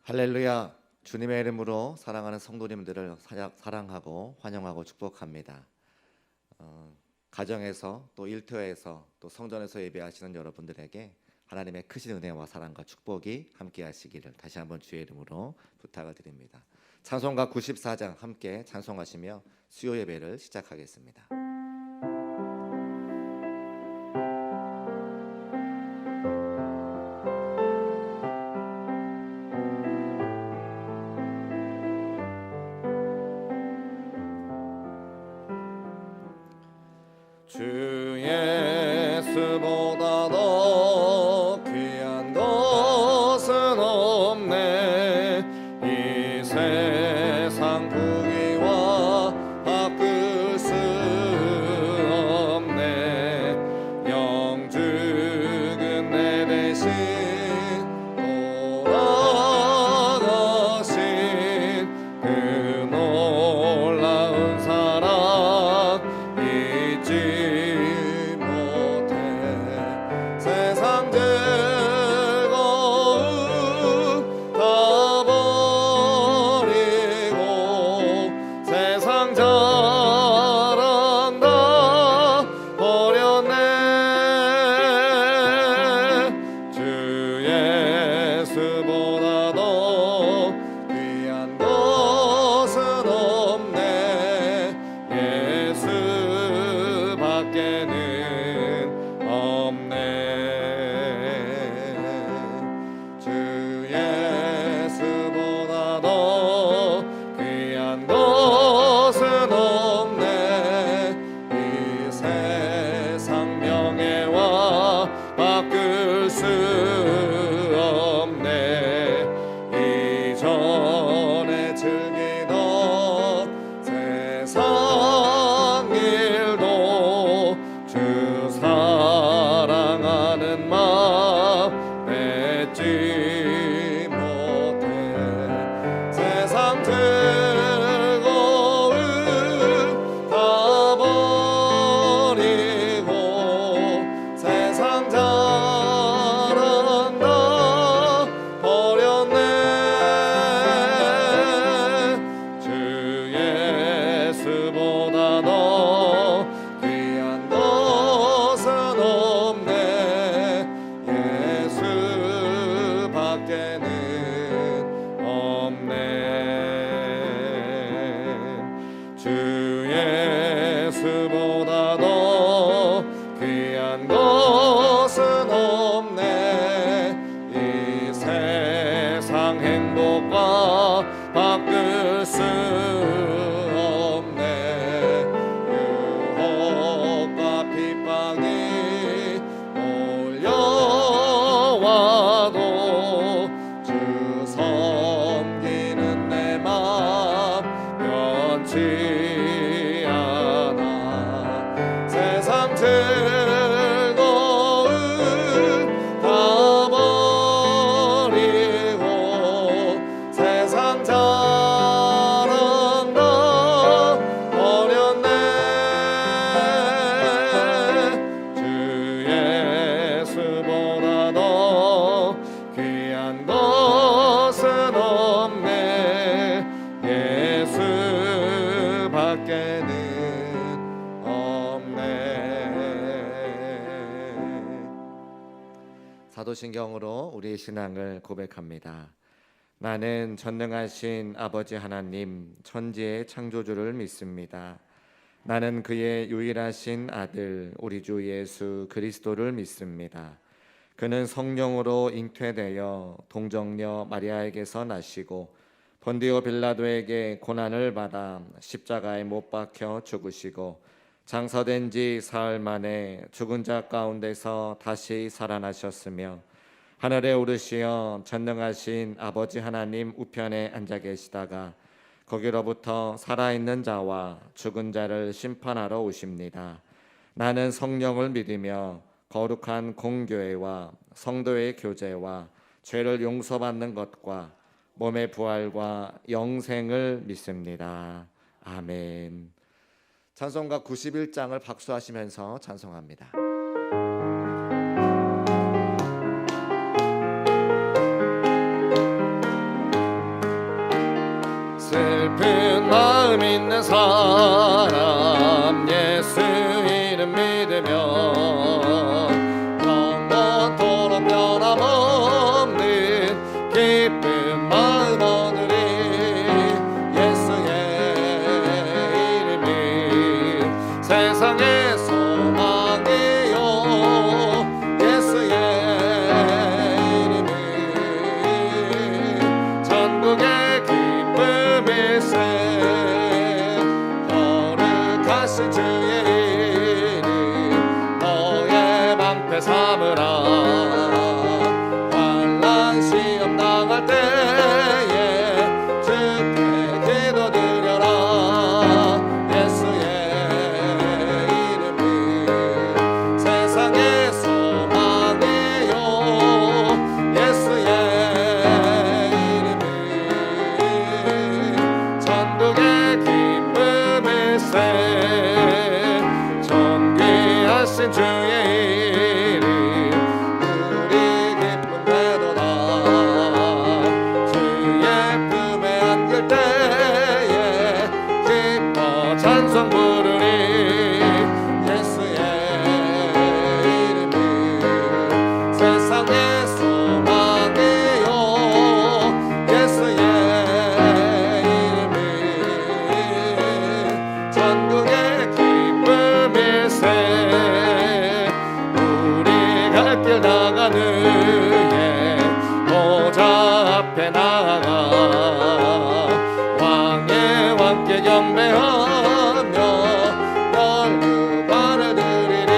할렐루야. 주님의 이름으로 사랑하는 성도님들을 사랑하고 환영하고 축복합니다. 가정에서 또 일터에서 또 성전에서 예배하시는 여러분들에게 하나님의 크신 은혜와 사랑과 축복이 함께 하시기를 다시 한번 주의 이름으로 부탁을 드립니다. 찬송가 94장 함께 찬송하시며 수요 예배를 시작하겠습니다. 주 예수보다 더 귀한 것은 없네. 이 세상 부귀와 바꿀 수 없네. 영죽은 내 대신 돌아가신 그 놀라운 사랑 잊지 세상 즐거움 다 버리고 세상 자랑 다 버렸네. 주 예수보다 더 귀한 것은 없네. 예수밖에는 없네. 주 예수보다 더 귀한 것은 없네. 이 세상 명예와 바꿀 수 없네. 이전에 즐기던 세상 일도 주 사랑하는 마음 맺지 못해. 세상 즐거움 다 버리고 세상 자랑 다 버렸네. 주 예수보다 더 귀한 것은 없네. 예수밖에는 없네. 주 예수보다 더 귀한 것은 없네. 이 세상 행복과 바꿀 수 없네. 유혹과 핍박이 몰려와도 주 섬기는 내 맘 변치 않아. 세상 즐거움 다 버리고 세상 자랑 다 버렸네. 주 예수보다 더 귀한 것은 없네. 예수밖에는 없네. 사도신경으로 우리의 신앙을 고백합니다. 나는 전능하신 아버지 하나님 천지의 창조주를 믿습니다. 나는 그의 유일하신 아들 우리 주 예수 그리스도를 믿습니다. 그는 성령으로 잉태되어 동정녀 마리아에게서 나시고 본디오 빌라도에게 고난을 받아 십자가에 못 박혀 죽으시고 장사된 지 사흘 만에 죽은 자 가운데서 다시 살아나셨으며 하늘에 오르시어 전능하신 아버지 하나님 우편에 앉아 계시다가 거기로부터 살아있는 자와 죽은 자를 심판하러 오십니다. 나는 성령을 믿으며 거룩한 공교회와 성도의 교제와 죄를 용서받는 것과 몸의 부활과 영생을 믿습니다. 아멘. 찬송가 91장을 박수하시면서 찬송합니다. 믿는 사람 예수 이름 믿으면 영원토록 변함없는 기쁜 마음 얻으리. 예수의 이름이 세상의 소망이요. 예수의 이름이 천국의 기쁨일세. 거룩하신 주의 이름 너의 방패 삼으라. 환난 시험 당할 때에 주께 기도드려라. 예수의 이름이 세상의 소망이요. 예수의 이름이 천국의 기쁨일세. 존귀하신 주의 이름 우리 기쁨 되도다. 주의 품에 안길 때에 기뻐 찬송 부르리. 예수의 이름이 세상의 소망이요. 예수의 이름이 천국의 기쁨일세. 우리 갈 길 나가는 예 보좌 앞에 나가 왕의 왕께 경배하며 열무관을 드리리.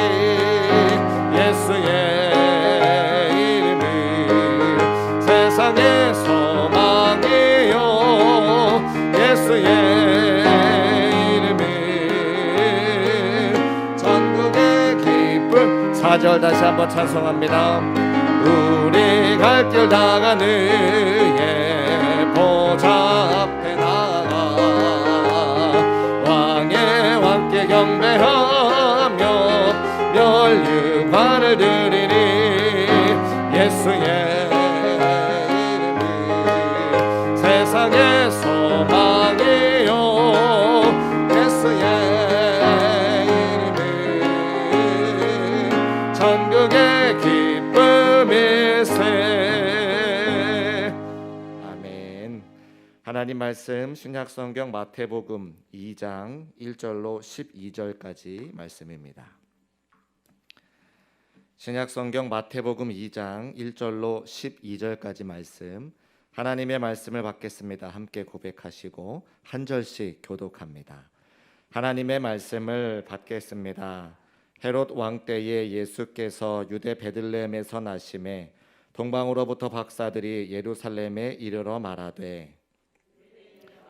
예수의 이름이 세상의 소망이요. 예수의 이름이 천국의 기쁨. 4절 다시 한번 찬송합니다. 우리 갈 길 나가는 예 보좌 앞에 나가 왕의 왕께 경배하며 멸류관을 드리리. 예수의 이름이 세상의 소망이요. 예수의 이름이 천국의 기쁨일세. 아멘. 하나님 말씀 신약성경 마태복음 2장 1절로 12절까지 말씀입니다. 신약성경 마태복음 2장 1절로 12절까지 말씀, 하나님의 말씀을 받겠습니다. 함께 고백하시고 한 절씩 교독합니다. 하나님의 말씀을 받겠습니다. 헤롯 왕 때에 예수께서 유대 베들레헴에서 나심에 동방으로부터 박사들이 예루살렘에 이르러 말하되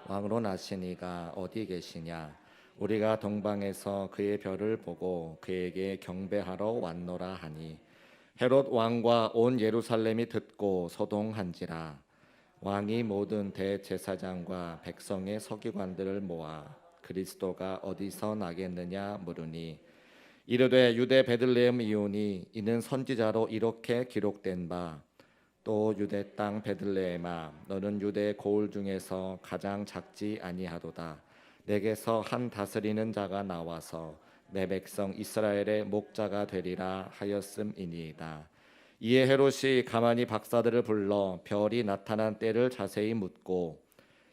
왕으로 나신 이가 어디 계시냐? 우리가 동방에서 그의 별을 보고 그에게 경배하러 왔노라 하니 헤롯 왕과 온 예루살렘이 듣고 소동한지라. 왕이 모든 대제사장과 백성의 서기관들을 모아 그리스도가 어디서 나겠느냐 물으니 이르되 유대 베들레헴이오니 이는 선지자로 이렇게 기록된 바 또 유대 땅 베들레헴아 너는 유대 고을 중에서 가장 작지 아니하도다. 내게서 한 다스리는 자가 나와서 내 백성 이스라엘의 목자가 되리라 하였음이니이다. 이에 헤롯이 가만히 박사들을 불러 별이 나타난 때를 자세히 묻고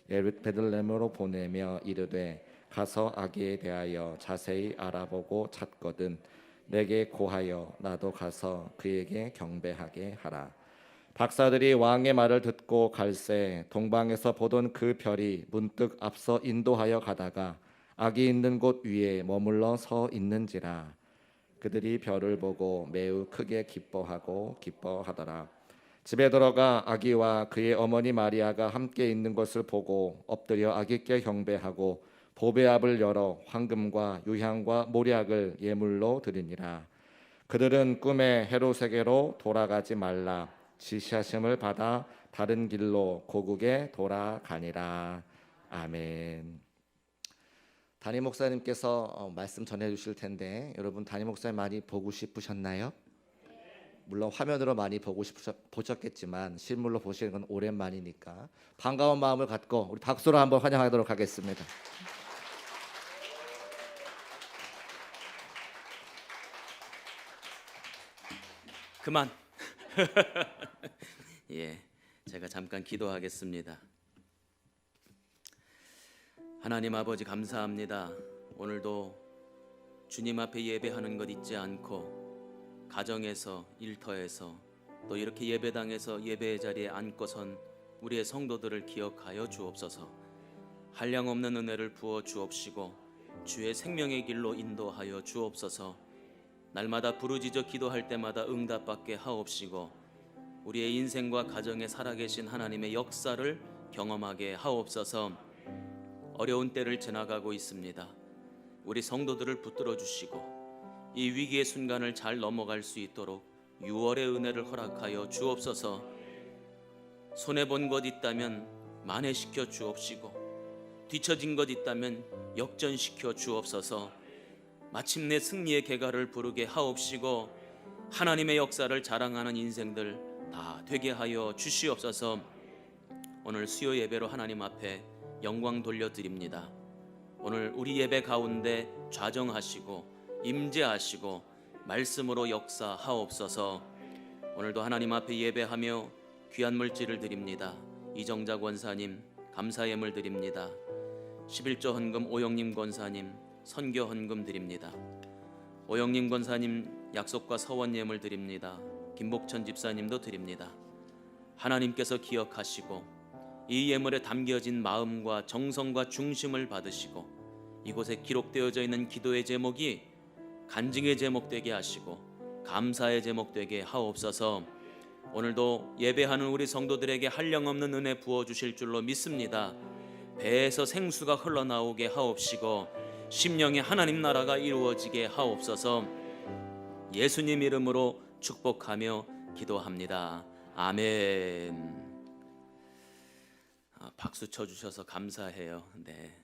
베들레헴으로 보내며 이르되 가서 아기에 대하여 자세히 알아보고 찾거든 내게 고하여 나도 가서 그에게 경배하게 하라. 박사들이 왕의 말을 듣고 갈새 동방에서 보던 그 별이 문득 앞서 인도하여 가다가 아기 있는 곳 위에 머물러 서 있는지라. 그들이 별을 보고 매우 크게 기뻐하더라. 집에 들어가 아기와 그의 어머니 마리아가 함께 있는 것을 보고 엎드려 아기께 경배하고 보배압을 열어 황금과 유향과 모략을 예물로 드리니라. 그들은 꿈에 헤롯에게로 돌아가지 말라 지시하심을 받아 다른 길로 고국에 돌아가니라. 아멘. 담임 목사님께서 말씀 전해주실 텐데 여러분 담임 목사님 많이 보고 싶으셨나요? 물론 화면으로 많이 보셨겠지만 실물로 보시는 건 오랜만이니까 반가운 마음을 갖고 우리 박수로 한번 환영하도록 하겠습니다. 그만. 예, 제가 잠깐 기도하겠습니다. 하나님 아버지 감사합니다. 오늘도 주님 앞에 예배하는 것 잊지 않고 가정에서, 일터에서, 또 이렇게 예배당에서 예배의 자리에 앉고선 우리의 성도들을 기억하여 주옵소서. 한량없는 은혜를 부어 주옵시고 주의 생명의 길로 인도하여 주옵소서. 날마다 부르짖어 기도할 때마다 응답받게 하옵시고 우리의 인생과 가정에 살아계신 하나님의 역사를 경험하게 하옵소서. 어려운 때를 지나가고 있습니다. 우리 성도들을 붙들어 주시고 이 위기의 순간을 잘 넘어갈 수 있도록 6월의 은혜를 허락하여 주옵소서. 손해본 것 있다면 만회시켜 주옵시고 뒤처진 것 있다면 역전시켜 주옵소서. 마침내 승리의 개가를 부르게 하옵시고 하나님의 역사를 자랑하는 인생들 다 되게 하여 주시옵소서. 오늘 수요 예배로 하나님 앞에 영광 돌려드립니다. 오늘 우리 예배 가운데 좌정하시고 임재하시고 말씀으로 역사하옵소서. 오늘도 하나님 앞에 예배하며 귀한 물질을 드립니다. 이정자 권사님 감사 예물 드립니다. 11조 헌금 오영님 권사님 선교 헌금 드립니다. 오영님 권사님 약속과 서원 예물 드립니다. 김복천 집사님도 드립니다. 하나님께서 기억하시고 이 예물에 담겨진 마음과 정성과 중심을 받으시고 이곳에 기록되어져 있는 기도의 제목이 간증의 제목 되게 하시고 감사의 제목 되게 하옵소서. 오늘도 예배하는 우리 성도들에게 한량없는 은혜 부어주실 줄로 믿습니다. 배에서 생수가 흘러나오게 하옵시고 심령의 하나님 나라가 이루어지게 하옵소서. 예수님 이름으로 축복하며 기도합니다. 아멘. 박수 쳐주셔서 감사해요. 네.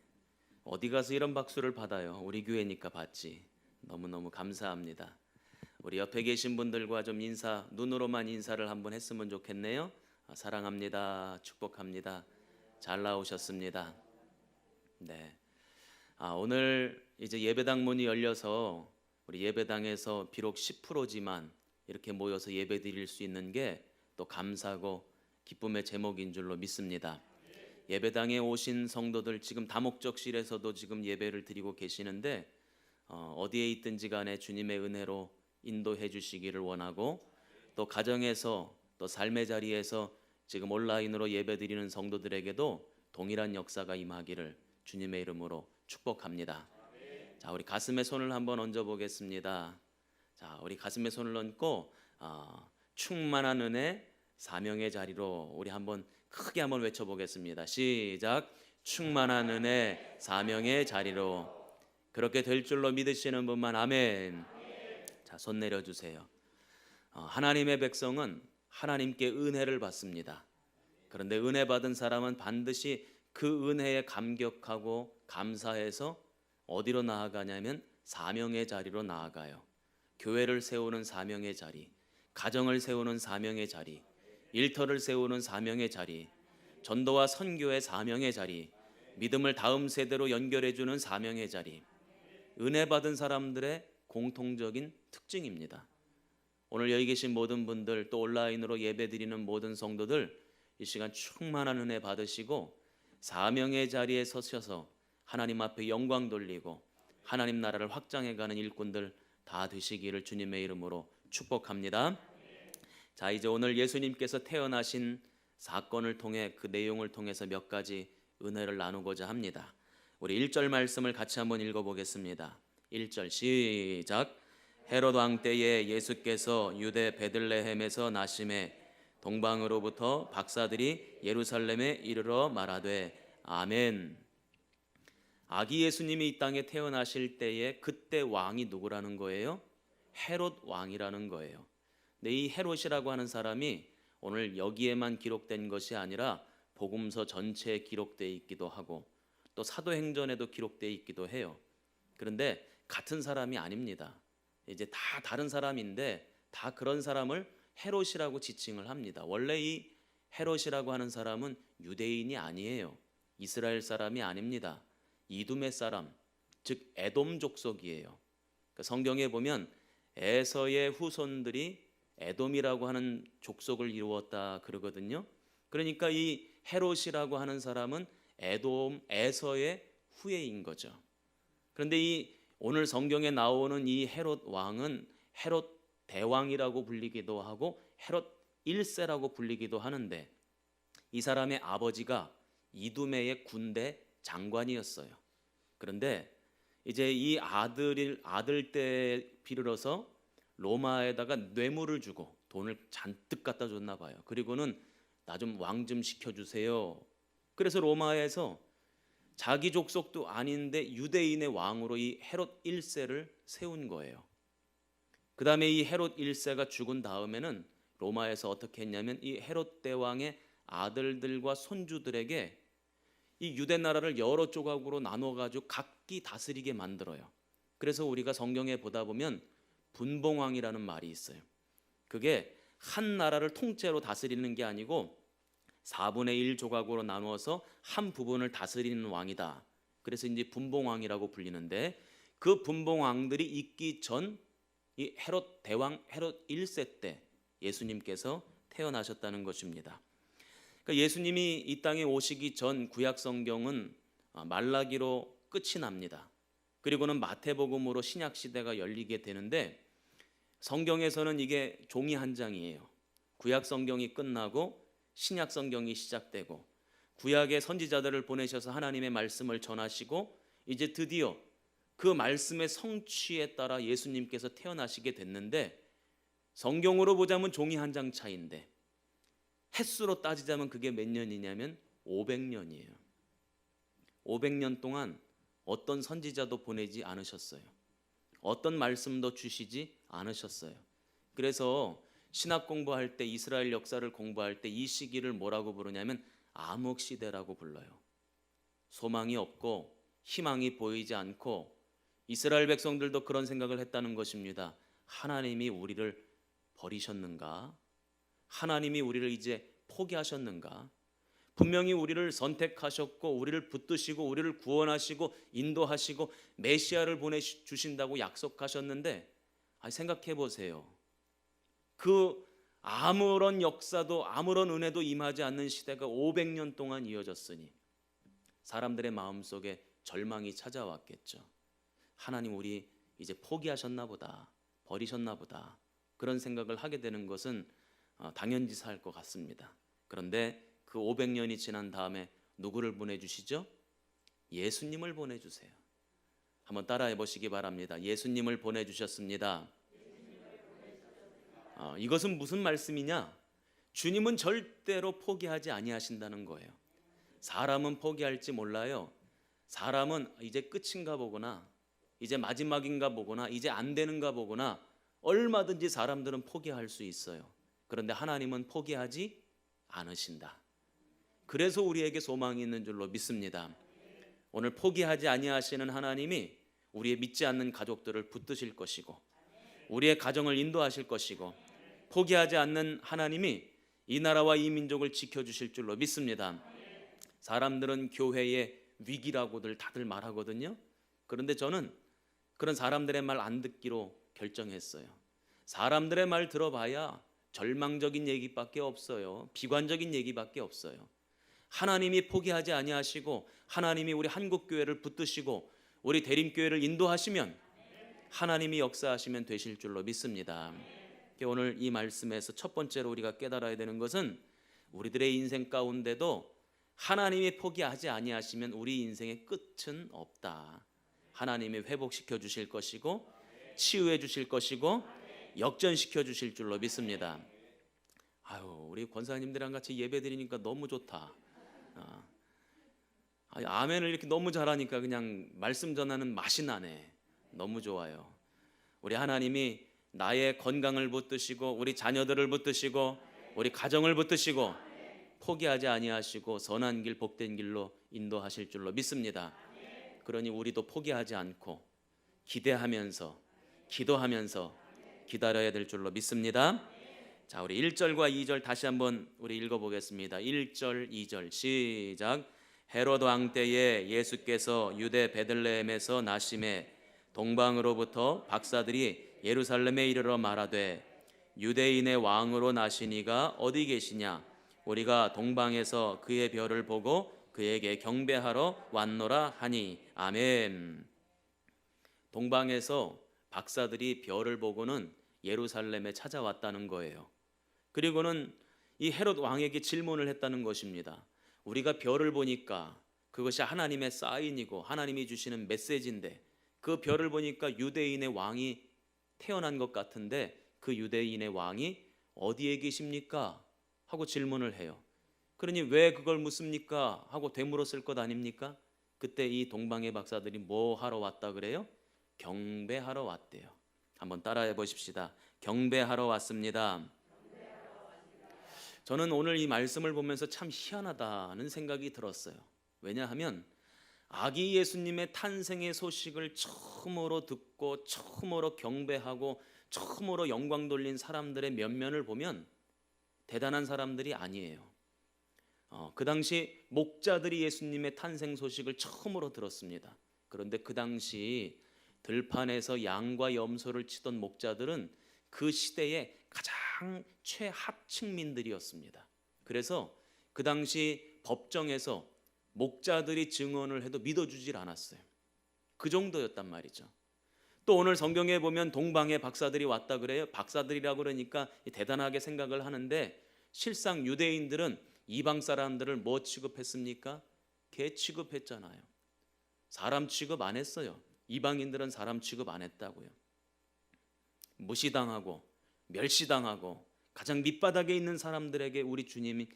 어디 가서 이런 박수를 받아요? 우리 교회니까 받지. 너무너무 감사합니다. 우리 옆에 계신 분들과 좀 인사, 눈으로만 인사를 한번 했으면 좋겠네요. 사랑합니다. 축복합니다. 잘 나오셨습니다. 네. 오늘 이제 예배당 문이 열려서 우리 예배당에서 비록 10%지만 이렇게 모여서 예배 드릴 수 있는 게 또 감사고 기쁨의 제목인 줄로 믿습니다. 예배당에 오신 성도들 지금 다목적실에서도 지금 예배를 드리고 계시는데 어디에 있든지 간에 주님의 은혜로 인도해 주시기를 원하고 또 가정에서 또 삶의 자리에서 지금 온라인으로 예배 드리는 성도들에게도 동일한 역사가 임하기를 주님의 이름으로 축복합니다. 자, 우리 가슴에 손을 한번 얹어 보겠습니다. 자, 우리 가슴에 손을 얹고 충만한 은혜 사명의 자리로 우리 한번 크게 한번 외쳐보겠습니다. 시작. 충만한 은혜 사명의 자리로. 그렇게 될 줄로 믿으시는 분만 아멘. 자, 손 내려주세요. 하나님의 백성은 하나님께 은혜를 받습니다. 그런데 은혜 받은 사람은 반드시 그 은혜에 감격하고 감사해서 어디로 나아가냐면 사명의 자리로 나아가요. 교회를 세우는 사명의 자리, 가정을 세우는 사명의 자리, 일터를 세우는 사명의 자리, 전도와 선교의 사명의 자리, 믿음을 다음 세대로 연결해주는 사명의 자리, 은혜 받은 사람들의 공통적인 특징입니다. 오늘 여기 계신 모든 분들 또 온라인으로 예배드리는 모든 성도들 이 시간 충만한 은혜 받으시고 사명의 자리에 서셔서 하나님 앞에 영광 돌리고 하나님 나라를 확장해가는 일꾼들 다 되시기를 주님의 이름으로 축복합니다. 자, 이제 오늘 예수님께서 태어나신 사건을 통해 그 내용을 통해서 몇 가지 은혜를 나누고자 합니다. 우리 1절 말씀을 같이 한번 읽어보겠습니다. 1절 시작. 헤롯 왕 때에 예수께서 유대 베들레헴에서 나심에 동방으로부터 박사들이 예루살렘에 이르러 말하되 아멘. 아기 예수님이 이 땅에 태어나실 때에 그때 왕이 누구라는 거예요? 헤롯 왕이라는 거예요. 근데 이 헤롯이라고 하는 사람이 오늘 여기에만 기록된 것이 아니라 복음서 전체에 기록되어 있기도 하고 또 사도행전에도 기록되어 있기도 해요. 그런데 같은 사람이 아닙니다. 이제 다 다른 사람인데 다 그런 사람을 헤롯이라고 지칭을 합니다. 원래 이 헤롯이라고 하는 사람은 유대인이 아니에요. 이스라엘 사람이 아닙니다. 이두메 사람, 즉 에돔 족속이에요. 그러니까 성경에 보면 에서의 후손들이 에돔이라고 하는 족속을 이루었다 그러거든요. 그러니까 이 헤롯이라고 하는 사람은 에돔 에서의 후예인 거죠. 그런데 이 오늘 성경에 나오는 이 헤롯 왕은 헤롯 대왕이라고 불리기도 하고 헤롯 1세라고 불리기도 하는데, 이 사람의 아버지가 이두메의 군대 장관이었어요. 그런데 이제 이 아들 때 비로서 로마에다가 뇌물을 주고 돈을 잔뜩 갖다 줬나 봐요. 그리고는 나 좀 왕 좀 시켜주세요. 그래서 로마에서 자기 족속도 아닌데 유대인의 왕으로 이 헤롯 1세를 세운 거예요. 그 다음에 이 헤롯 1세가 죽은 다음에는 로마에서 어떻게 했냐면 이 헤롯 대왕의 아들들과 손주들에게 이 유대 나라를 여러 조각으로 나눠가지고 각기 다스리게 만들어요. 그래서 우리가 성경에 보다 보면 분봉왕이라는 말이 있어요. 그게 한 나라를 통째로 다스리는 게 아니고 4분의 1 조각으로 나누어서 한 부분을 다스리는 왕이다. 그래서 이제 분봉왕이라고 불리는데, 그 분봉왕들이 있기 전 이 헤롯 대왕 헤롯 1세 때 예수님께서 태어나셨다는 것입니다. 그러니까 예수님이 이 땅에 오시기 전 구약 성경은 말라기로 끝이 납니다. 그리고는 마태복음으로 신약 시대가 열리게 되는데, 성경에서는 이게 종이 한 장이에요. 구약 성경이 끝나고 신약 성경이 시작되고, 구약의 선지자들을 보내셔서 하나님의 말씀을 전하시고, 이제 드디어 그 말씀의 성취에 따라 예수님께서 태어나시게 됐는데, 성경으로 보자면 종이 한 장 차이인데 횟수로 따지자면 그게 몇 년이냐면 500년이에요. 500년 동안 어떤 선지자도 보내지 않으셨어요. 어떤 말씀도 주시지 않으셨어요. 그래서 신학 공부할 때, 이스라엘 역사를 공부할 때 이 시기를 뭐라고 부르냐면 암흑 시대라고 불러요. 소망이 없고 희망이 보이지 않고, 이스라엘 백성들도 그런 생각을 했다는 것입니다. 하나님이 우리를 버리셨는가? 하나님이 우리를 이제 포기하셨는가? 분명히 우리를 선택하셨고 우리를 붙드시고 우리를 구원하시고 인도하시고 메시아를 보내주신다고 약속하셨는데, 생각해 보세요. 그 아무런 역사도 아무런 은혜도 임하지 않는 시대가 500년 동안 이어졌으니 사람들의 마음속에 절망이 찾아왔겠죠. 하나님 우리 이제 포기하셨나 보다, 버리셨나 보다, 그런 생각을 하게 되는 것은 당연지사할 것 같습니다. 그런데 그 500년이 지난 다음에 누구를 보내주시죠? 예수님을 보내주세요. 한번 따라해 보시기 바랍니다. 예수님을 보내주셨습니다. 이것은 무슨 말씀이냐? 주님은 절대로 포기하지 아니하신다는 거예요. 사람은 포기할지 몰라요. 사람은 이제 끝인가 보구나, 이제 마지막인가 보구나, 이제 안 되는가 보구나, 얼마든지 사람들은 포기할 수 있어요. 그런데 하나님은 포기하지 않으신다. 그래서 우리에게 소망이 있는 줄로 믿습니다. 오늘 포기하지 아니하시는 하나님이 우리의 믿지 않는 가족들을 붙드실 것이고, 우리의 가정을 인도하실 것이고, 포기하지 않는 하나님이 이 나라와 이 민족을 지켜주실 줄로 믿습니다. 사람들은 교회의 위기라고들 다들 말하거든요. 그런데 저는 그런 사람들의 말 안 듣기로 결정했어요. 사람들의 말 들어봐야 절망적인 얘기밖에 없어요. 비관적인 얘기밖에 없어요. 하나님이 포기하지 아니하시고 하나님이 우리 한국교회를 붙드시고 우리 대림교회를 인도하시면 하나님이 역사하시면 되실 줄로 믿습니다. 오늘 이 말씀에서 첫 번째로 우리가 깨달아야 되는 것은, 우리들의 인생 가운데도 하나님이 포기하지 아니하시면 우리 인생의 끝은 없다. 하나님이 회복시켜 주실 것이고 치유해 주실 것이고 역전시켜 주실 줄로 믿습니다. 우리 권사님들이랑 같이 예배 드리니까 너무 좋다. 아멘을 이렇게 너무 잘하니까 그냥 말씀 전하는 맛이 나네. 너무 좋아요. 우리 하나님이 나의 건강을 붙드시고 우리 자녀들을 붙드시고 우리 가정을 붙드시고 포기하지 아니하시고 선한 길 복된 길로 인도하실 줄로 믿습니다. 그러니 우리도 포기하지 않고 기대하면서 기도하면서 기다려야 될 줄로 믿습니다. 자, 우리 1절과 2절 다시 한번 우리 읽어보겠습니다. 1절 2절 시작. 헤롯 왕 때에 예수께서 유대 베들레헴에서 나심에 동방으로부터 박사들이 예루살렘에 이르러 말하되 유대인의 왕으로 나시니가 어디 계시냐? 우리가 동방에서 그의 별을 보고 그에게 경배하러 왔노라 하니. 아멘. 동방에서 박사들이 별을 보고는 예루살렘에 찾아왔다는 거예요. 그리고는 이 헤롯 왕에게 질문을 했다는 것입니다. 우리가 별을 보니까 그것이 하나님의 사인이고 하나님이 주시는 메시지인데, 그 별을 보니까 유대인의 왕이 태어난 것 같은데 그 유대인의 왕이 어디에 계십니까? 하고 질문을 해요. 그러니 왜 그걸 묻습니까? 하고 되물었을 것 아닙니까? 그때 이 동방의 박사들이 뭐 하러 왔다 그래요? 경배하러 왔대요. 한번 따라해 보십시다. 경배하러 왔습니다. 저는 오늘 이 말씀을 보면서 참 희한하다는 생각이 들었어요. 왜냐하면 아기 예수님의 탄생의 소식을 처음으로 듣고 처음으로 경배하고 처음으로 영광 돌린 사람들의 면면을 보면 대단한 사람들이 아니에요. 그 당시 목자들이 예수님의 탄생 소식을 처음으로 들었습니다. 그런데 그 당시 들판에서 양과 염소를 치던 목자들은 그 시대의 가장 최하층민들이었습니다. 그래서 그 당시 법정에서 목자들이 증언을 해도 믿어주질 않았어요. 그 정도였단 말이죠. 또 오늘 성경에 보면 동방의 박사들이 왔다 그래요. 박사들이라고 그러니까 대단하게 생각을 하는데, 실상 유대인들은 이방 사람들을 뭐 취급했습니까? 개 취급했잖아요. 사람 취급 안 했어요. 이방인들은 사람 취급 안 했다고요. 무시당하고 멸시당하고 가장 밑바닥에 있는 사람들에게 우리 주님이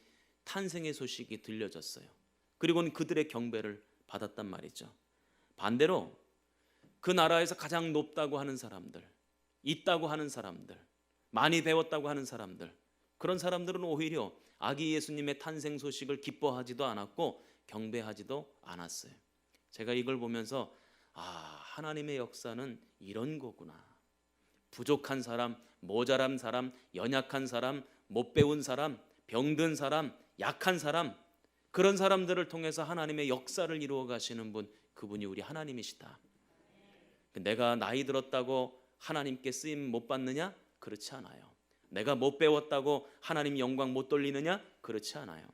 탄생의 소식이 들려졌어요. 그리고는 그들의 경배를 받았단 말이죠. 반대로 그 나라에서 가장 높다고 하는 사람들, 있다고 하는 사람들, 많이 배웠다고 하는 사람들, 그런 사람들은 오히려 아기 예수님의 탄생 소식을 기뻐하지도 않았고 경배하지도 않았어요. 제가 이걸 보면서 하나님의 역사는 이런 거구나. 부족한 사람, 모자란 사람, 연약한 사람, 못 배운 사람, 병든 사람, 약한 사람, 그런 사람들을 통해서 하나님의 역사를 이루어 가시는 분, 그분이 우리 하나님이시다. 내가 나이 들었다고 하나님께 쓰임 못 받느냐? 그렇지 않아요. 내가 못 배웠다고 하나님 영광 못 돌리느냐? 그렇지 않아요.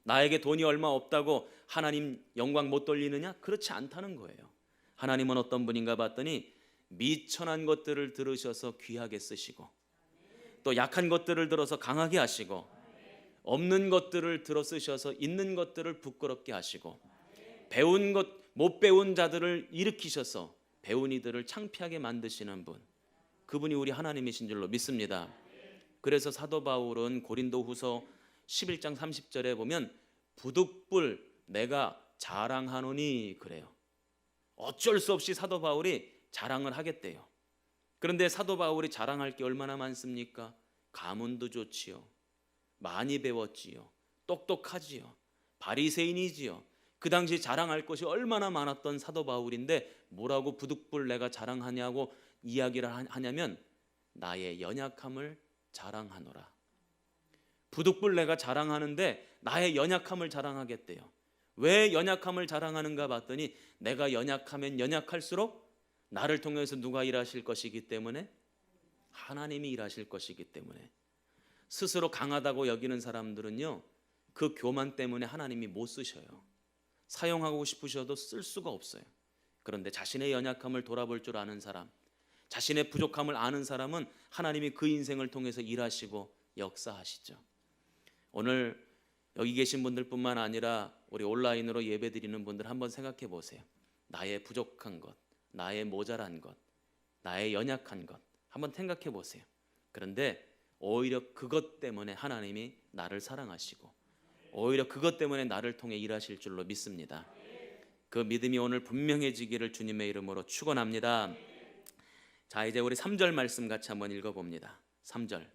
나에게 돈이 얼마 없다고 하나님 영광 못 돌리느냐? 그렇지 않다는 거예요. 하나님은 어떤 분인가 봤더니 미천한 것들을 들으셔서 귀하게 쓰시고, 또 약한 것들을 들어서 강하게 하시고, 없는 것들을 들어 쓰셔서 있는 것들을 부끄럽게 하시고, 배운 것 못 배운 자들을 일으키셔서 배운 이들을 창피하게 만드시는 분, 그분이 우리 하나님이신 줄로 믿습니다. 그래서 사도 바울은 고린도후서 11장 30절에 보면 부득불 내가 자랑하노니 그래요. 어쩔 수 없이 사도 바울이 자랑을 하겠대요. 그런데 사도 바울이 자랑할 게 얼마나 많습니까? 가문도 좋지요, 많이 배웠지요, 똑똑하지요, 바리새인이지요. 그 당시 자랑할 것이 얼마나 많았던 사도 바울인데 뭐라고 부득불 내가 자랑하냐고 이야기를 하냐면 나의 연약함을 자랑하노라. 부득불 내가 자랑하는데 나의 연약함을 자랑하겠대요. 왜 연약함을 자랑하는가 봤더니 내가 연약하면 연약할수록 나를 통해서 누가 일하실 것이기 때문에, 하나님이 일하실 것이기 때문에. 스스로 강하다고 여기는 사람들은요, 그 교만 때문에 하나님이 못 쓰셔요. 사용하고 싶으셔도 쓸 수가 없어요. 그런데 자신의 연약함을 돌아볼 줄 아는 사람, 자신의 부족함을 아는 사람은 하나님이 그 인생을 통해서 일하시고 역사하시죠. 오늘 여기 계신 분들뿐만 아니라 우리 온라인으로 예배드리는 분들 한번 생각해 보세요. 나의 부족한 것, 나의 모자란 것, 나의 연약한 것 한번 생각해 보세요. 그런데 오히려 그것 때문에 하나님이 나를 사랑하시고 오히려 그것 때문에 나를 통해 일하실 줄로 믿습니다. 그 믿음이 오늘 분명해지기를 주님의 이름으로 축원합니다. 자, 이제 우리 3절 말씀 같이 한번 읽어봅니다. 3절.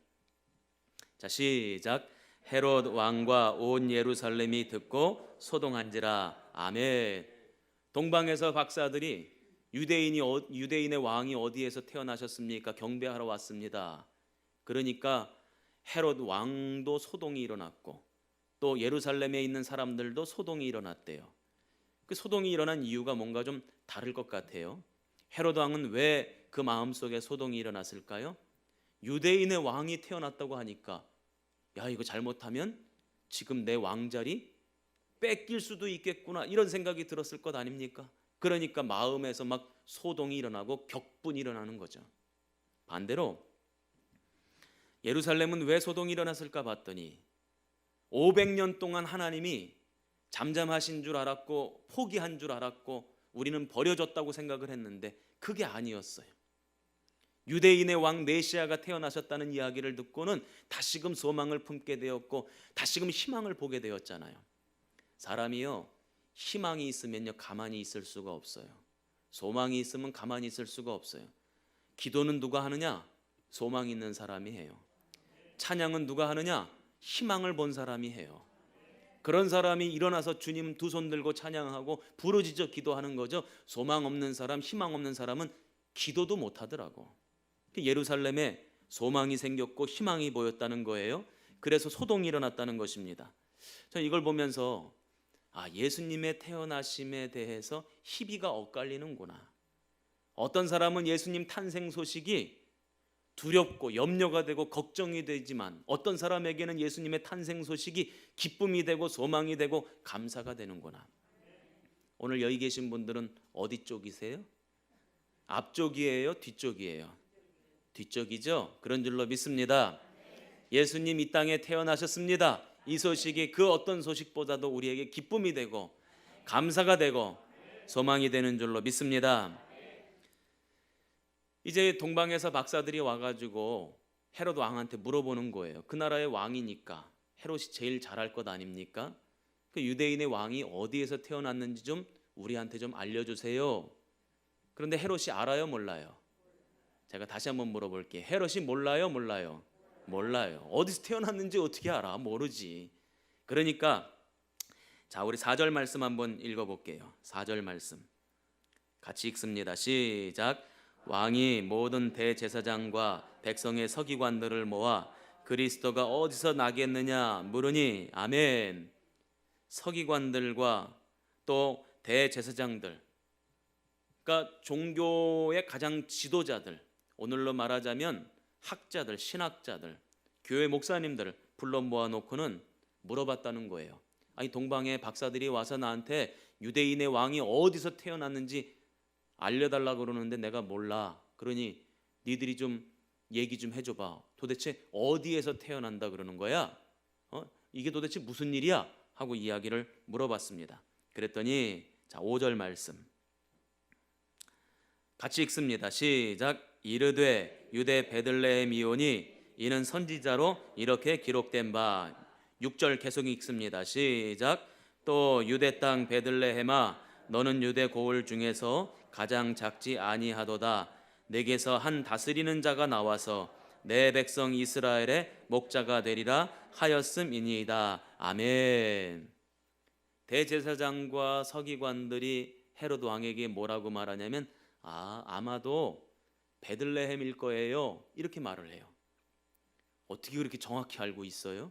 자, 시작. 헤롯 왕과 온 예루살렘이 듣고 소동한지라. 아멘. 동방에서 박사들이 유대인의 왕이 어디에서 태어나셨습니까? 경배하러 왔습니다. 그러니까 헤롯 왕도 소동이 일어났고 또 예루살렘에 있는 사람들도 소동이 일어났대요. 그 소동이 일어난 이유가 뭔가 좀 다를 것 같아요. 헤롯 왕은 왜 그 마음속에 소동이 일어났을까요? 유대인의 왕이 태어났다고 하니까 야, 이거 잘못하면 지금 내 왕자리 뺏길 수도 있겠구나, 이런 생각이 들었을 것 아닙니까? 그러니까 마음에서 막 소동이 일어나고 격분이 일어나는 거죠. 반대로 예루살렘은 왜 소동이 일어났을까 봤더니 500년 동안 하나님이 잠잠하신 줄 알았고 포기한 줄 알았고 우리는 버려졌다고 생각을 했는데 그게 아니었어요. 유대인의 왕 메시아가 태어나셨다는 이야기를 듣고는 다시금 소망을 품게 되었고 다시금 희망을 보게 되었잖아요. 사람이요, 희망이 있으면요 가만히 있을 수가 없어요. 소망이 있으면 가만히 있을 수가 없어요. 기도는 누가 하느냐? 소망 있는 사람이 해요. 찬양은 누가 하느냐? 희망을 본 사람이 해요. 그런 사람이 일어나서 주님 두 손 들고 찬양하고 부르짖어 기도하는 거죠. 소망 없는 사람, 희망 없는 사람은 기도도 못 하더라고. 예루살렘에 소망이 생겼고 희망이 보였다는 거예요. 그래서 소동이 일어났다는 것입니다. 저는 이걸 보면서 예수님의 태어나심에 대해서 희비가 엇갈리는구나. 어떤 사람은 예수님 탄생 소식이 두렵고 염려가 되고 걱정이 되지만 어떤 사람에게는 예수님의 탄생 소식이 기쁨이 되고 소망이 되고 감사가 되는구나. 오늘 여기 계신 분들은 어디 쪽이세요? 앞쪽이에요? 뒤쪽이에요? 뒤쪽이죠? 그런 줄로 믿습니다. 예수님 이 땅에 태어나셨습니다. 이 소식이 그 어떤 소식보다도 우리에게 기쁨이 되고 감사가 되고 소망이 되는 줄로 믿습니다. 이제 동방에서 박사들이 와가지고 헤롯 왕한테 물어보는 거예요. 그 나라의 왕이니까 헤롯이 제일 잘할 것 아닙니까? 그 유대인의 왕이 어디에서 태어났는지 좀 우리한테 좀 알려주세요. 그런데 헤롯이 알아요, 몰라요? 제가 다시 한번 물어볼게요. 헤롯이 몰라요, 몰라요? 몰라요. 어디서 태어났는지 어떻게 알아? 모르지. 그러니까 자, 우리 4절 말씀 한번 읽어볼게요. 4절 말씀 같이 읽습니다. 시작. 왕이 모든 대제사장과 백성의 서기관들을 모아 그리스도가 어디서 나겠느냐 물으니 아멘. 서기관들과 또 대제사장들, 그러니까 종교의 가장 지도자들, 오늘로 말하자면 학자들, 신학자들, 교회 목사님들 불러 모아놓고는 물어봤다는 거예요. 아니, 동방의 박사들이 와서 나한테 유대인의 왕이 어디서 태어났는지 알려달라 그러는데 내가 몰라. 그러니 니들이 좀 얘기 좀 해줘봐. 도대체 어디에서 태어난다 그러는 거야? 이게 도대체 무슨 일이야? 하고 이야기를 물어봤습니다. 그랬더니 자, 5절 말씀 같이 읽습니다. 시작. 이르되 유대 베들레헴이오니 이는 선지자로 이렇게 기록된 바. 6절 계속 읽습니다. 시작. 또 유대 땅 베들레헴아 너는 유대 고을 중에서 가장 작지 아니하도다. 내게서 한 다스리는 자가 나와서 내 백성 이스라엘의 목자가 되리라 하였음이니이다. 아멘. 대제사장과 서기관들이 헤롯 왕에게 뭐라고 말하냐면 아마도 베들레헴일 거예요, 이렇게 말을 해요. 어떻게 그렇게 정확히 알고 있어요?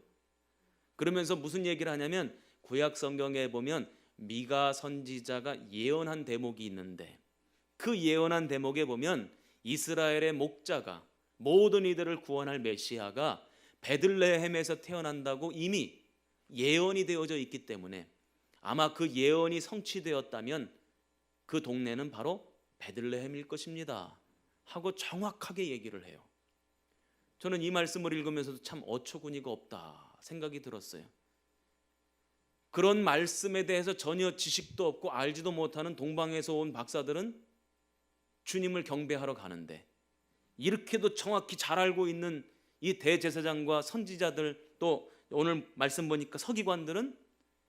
그러면서 무슨 얘기를 하냐면 구약 성경에 보면 미가 선지자가 예언한 대목이 있는데 그 예언한 대목에 보면 이스라엘의 목자가 모든 이들을 구원할 메시아가 베들레헴에서 태어난다고 이미 예언이 되어져 있기 때문에 아마 그 예언이 성취되었다면 그 동네는 바로 베들레헴일 것입니다 하고 정확하게 얘기를 해요. 저는 이 말씀을 읽으면서도 참 어처구니가 없다 생각이 들었어요. 그런 말씀에 대해서 전혀 지식도 없고 알지도 못하는 동방에서 온 박사들은 주님을 경배하러 가는데 이렇게도 정확히 잘 알고 있는 이 대제사장과 선지자들, 또 오늘 말씀 보니까 서기관들은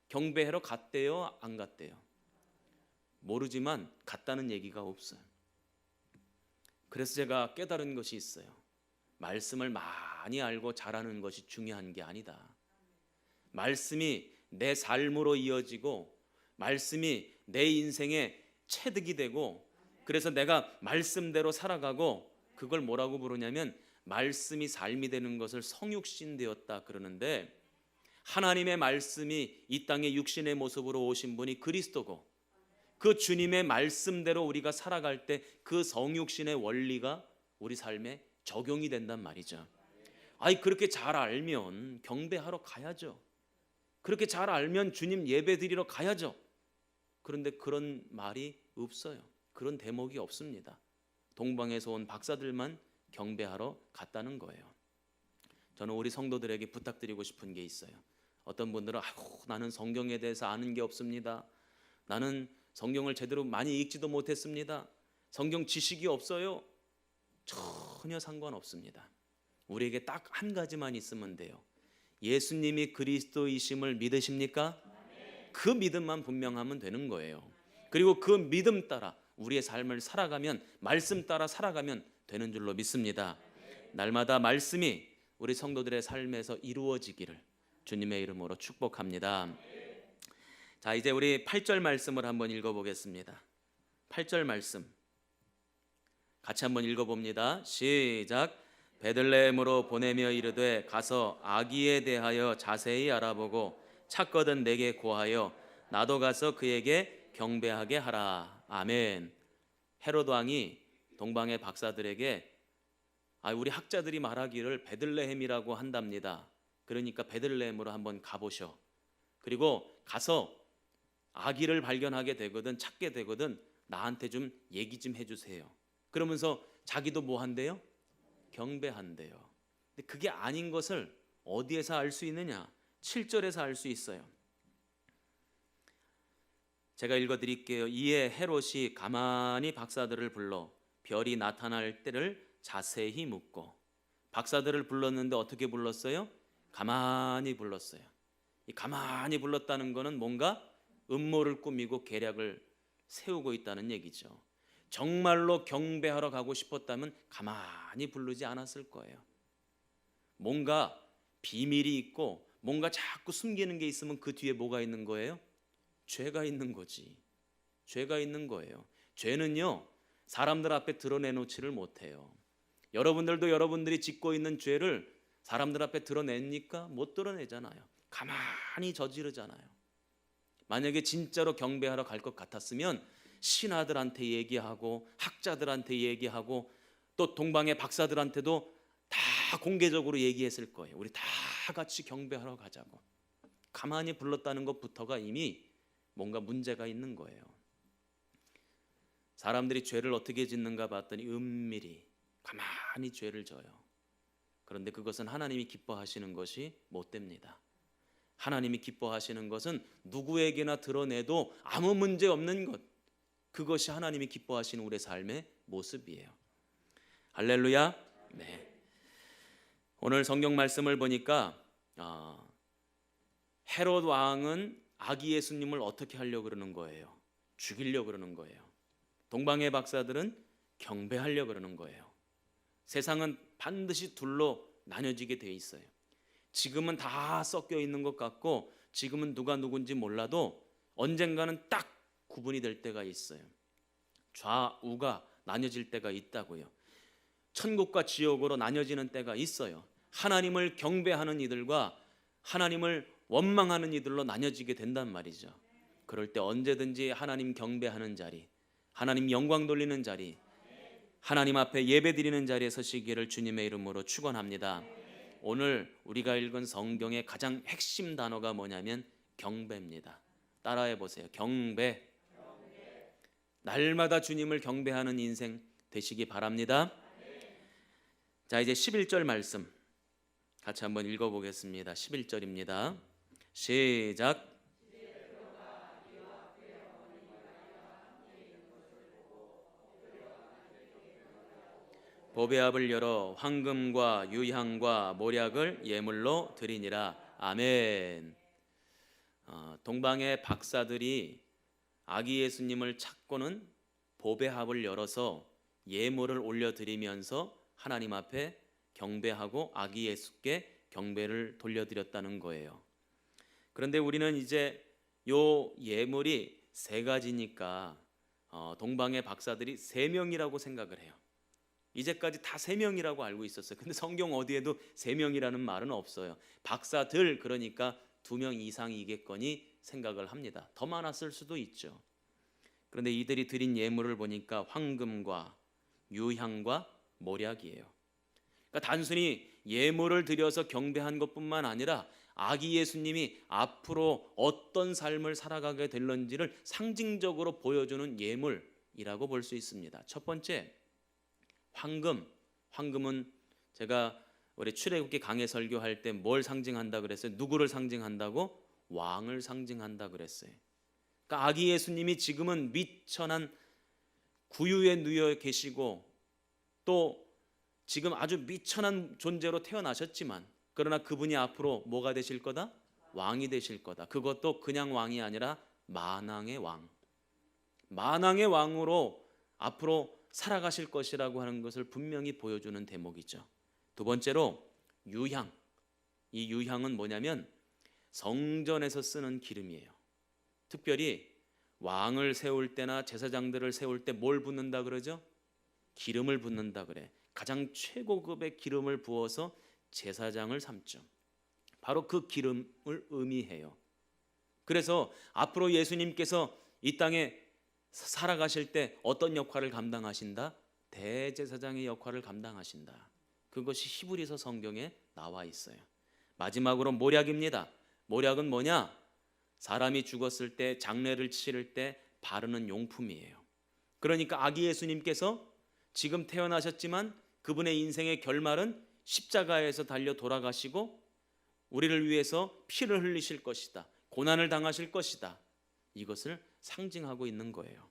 경배하러 갔대요, 안 갔대요? 모르지만 갔다는 얘기가 없어요. 그래서 제가 깨달은 것이 있어요. 말씀을 많이 알고 잘하는 것이 중요한 게 아니다. 말씀이 내 삶으로 이어지고 말씀이 내 인생의 체득이 되고 그래서 내가 말씀대로 살아가고 그걸 뭐라고 부르냐면 말씀이 삶이 되는 것을 성육신 되었다 그러는데 하나님의 말씀이 이 땅에 육신의 모습으로 오신 분이 그리스도고 그 주님의 말씀대로 우리가 살아갈 때 그 성육신의 원리가 우리 삶에 적용이 된단 말이죠. 아이, 그렇게 잘 알면 경배하러 가야죠. 그렇게 잘 알면 주님 예배 드리러 가야죠. 그런데 그런 말이 없어요. 그런 대목이 없습니다. 동방에서 온 박사들만 경배하러 갔다는 거예요. 저는 우리 성도들에게 부탁드리고 싶은 게 있어요. 어떤 분들은 나는 성경에 대해서 아는 게 없습니다. 나는 성경을 제대로 많이 읽지도 못했습니다. 성경 지식이 없어요. 전혀 상관없습니다. 우리에게 딱 한 가지만 있으면 돼요. 예수님이 그리스도이심을 믿으십니까? 그 믿음만 분명하면 되는 거예요. 그리고 그 믿음 따라 우리의 삶을 살아가면, 말씀 따라 살아가면 되는 줄로 믿습니다. 날마다 말씀이 우리 성도들의 삶에서 이루어지기를 주님의 이름으로 축복합니다. 자, 이제 우리 8절 말씀을 한번 읽어보겠습니다. 8절 말씀 같이 한번 읽어봅니다. 시작. 베들레헴으로 보내며 이르되 가서 아기에 대하여 자세히 알아보고 찾거든 내게 고하여 나도 가서 그에게 경배하게 하라. 아멘. 헤롯 왕이 동방의 박사들에게 우리 학자들이 말하기를 베들레헴이라고 한답니다. 그러니까 베들레헴으로 한번 가보셔. 그리고 가서 아기를 발견하게 되거든, 찾게 되거든 나한테 좀 얘기 좀 해주세요. 그러면서 자기도 뭐 한대요? 경배한대요. 근데 그게 아닌 것을 어디에서 알 수 있느냐? 7절에서 알 수 있어요. 제가 읽어드릴게요. 이에 헤롯이 가만히 박사들을 불러 별이 나타날 때를 자세히 묻고, 박사들을 불렀는데 어떻게 불렀어요? 가만히 불렀어요. 이 가만히 불렀다는 것은 뭔가 음모를 꾸미고 계략을 세우고 있다는 얘기죠. 정말로 경배하러 가고 싶었다면 가만히 부르지 않았을 거예요. 뭔가 비밀이 있고 뭔가 자꾸 숨기는 게 있으면 그 뒤에 뭐가 있는 거예요? 죄가 있는 거지. 죄가 있는 거예요. 죄는요, 사람들 앞에 드러내놓지를 못해요. 여러분들도 여러분들이 짓고 있는 죄를 사람들 앞에 드러냅니까? 못 드러내잖아요. 가만히 저지르잖아요. 만약에 진짜로 경배하러 갈 것 같았으면 신하들한테 얘기하고 학자들한테 얘기하고 또 동방의 박사들한테도 다 공개적으로 얘기했을 거예요. 우리 다 같이 경배하러 가자고. 가만히 불렀다는 것부터가 이미 뭔가 문제가 있는 거예요. 사람들이 죄를 어떻게 짓는가 봤더니 은밀히 가만히 죄를 져요. 그런데 그것은 하나님이 기뻐하시는 것이 못 됩니다. 하나님이 기뻐하시는 것은 누구에게나 드러내도 아무 문제 없는 것, 그것이 하나님이 기뻐하시는 우리의 삶의 모습이에요. 할렐루야. 네. 오늘 성경 말씀을 보니까 헤롯 왕은 아기 예수님을 어떻게 하려고 그러는 거예요? 죽이려고 그러는 거예요. 동방의 박사들은 경배하려고 그러는 거예요. 세상은 반드시 둘로 나뉘어지게 돼 있어요. 지금은 다 섞여 있는 것 같고 지금은 누가 누군지 몰라도 언젠가는 딱 구분이 될 때가 있어요. 좌우가 나뉘어질 때가 있다고요. 천국과 지옥으로 나뉘어지는 때가 있어요. 하나님을 경배하는 이들과 하나님을 원망하는 이들로 나뉘어지게 된단 말이죠. 그럴 때 언제든지 하나님 경배하는 자리, 하나님 영광 돌리는 자리, 하나님 앞에 예배드리는 자리에 서시기를 주님의 이름으로 축원합니다. 오늘 우리가 읽은 성경의 가장 핵심 단어가 뭐냐면 경배입니다. 따라해 보세요. 경배. 날마다 주님을 경배하는 인생 되시기 바랍니다. 자, 이제 11절 말씀 같이 한번 읽어보겠습니다. 11절입니다. 시작. 보배압을 열어 황금과 유향과 모략을 예물로 드리니라. 아멘. 동방의 박사들이 아기 예수님을 찾고는 보배합을 열어서 예물을 올려드리면서 하나님 앞에 경배하고 아기 예수께 경배를 돌려드렸다는 거예요. 그런데 우리는 이제 요 예물이 세 가지니까 동방의 박사들이 세 명이라고 생각을 해요. 이제까지 다 세 명이라고 알고 있었어요. 근데 성경 어디에도 세 명이라는 말은 없어요. 박사들, 그러니까 2명 이상이겠거니 생각을 합니다. 더 많았을 수도 있죠. 그런데 이들이 드린 예물을 보니까 황금과 유향과 모략이에요. 그러니까 단순히 예물을 드려서 경배한 것뿐만 아니라 아기 예수님이 앞으로 어떤 삶을 살아가게 될런지를 상징적으로 보여주는 예물이라고 볼 수 있습니다. 첫 번째, 황금. 황금은 제가 우리 출애굽기 강해 설교할 때 뭘 상징한다 그랬어요? 누구를 상징한다고? 왕을 상징한다 그랬어요. 그러니까 아기 예수님이 지금은 미천한 구유에 누워 계시고 또 지금 아주 미천한 존재로 태어나셨지만 그러나 그분이 앞으로 뭐가 되실 거다? 왕이 되실 거다. 그것도 그냥 왕이 아니라 만왕의 왕. 만왕의 왕으로 앞으로 살아가실 것이라고 하는 것을 분명히 보여주는 대목이죠. 두 번째로 유향. 이 유향은 뭐냐면 성전에서 쓰는 기름이에요. 특별히 왕을 세울 때나 제사장들을 세울 때 뭘 붓는다 그러죠? 기름을 붓는다 그래. 가장 최고급의 기름을 부어서 제사장을 삼죠. 바로 그 기름을 의미해요. 그래서 앞으로 예수님께서 이 땅에 살아가실 때 어떤 역할을 감당하신다? 대제사장의 역할을 감당하신다. 그것이 히브리서 성경에 나와 있어요. 마지막으로 모략입니다. 모략은 뭐냐? 사람이 죽었을 때 장례를 치를 때 바르는 용품이에요. 그러니까 아기 예수님께서 지금 태어나셨지만 그분의 인생의 결말은 십자가에서 달려 돌아가시고 우리를 위해서 피를 흘리실 것이다. 고난을 당하실 것이다. 이것을 상징하고 있는 거예요.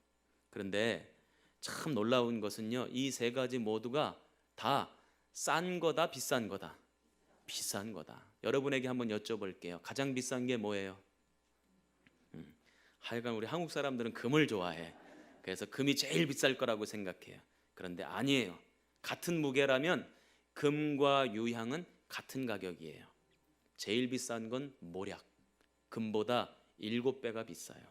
그런데 참 놀라운 것은요, 이 세 가지 모두가 다 싼 거다, 비싼 거다? 비싼 거다. 여러분에게 한번 여쭤볼게요. 가장 비싼 게 뭐예요? 하여간 우리 한국 사람들은 금을 좋아해. 그래서 금이 제일 비쌀 거라고 생각해요. 그런데 아니에요. 같은 무게라면 금과 유향은 같은 가격이에요. 제일 비싼 건 모략. 금보다 7배가 비싸요.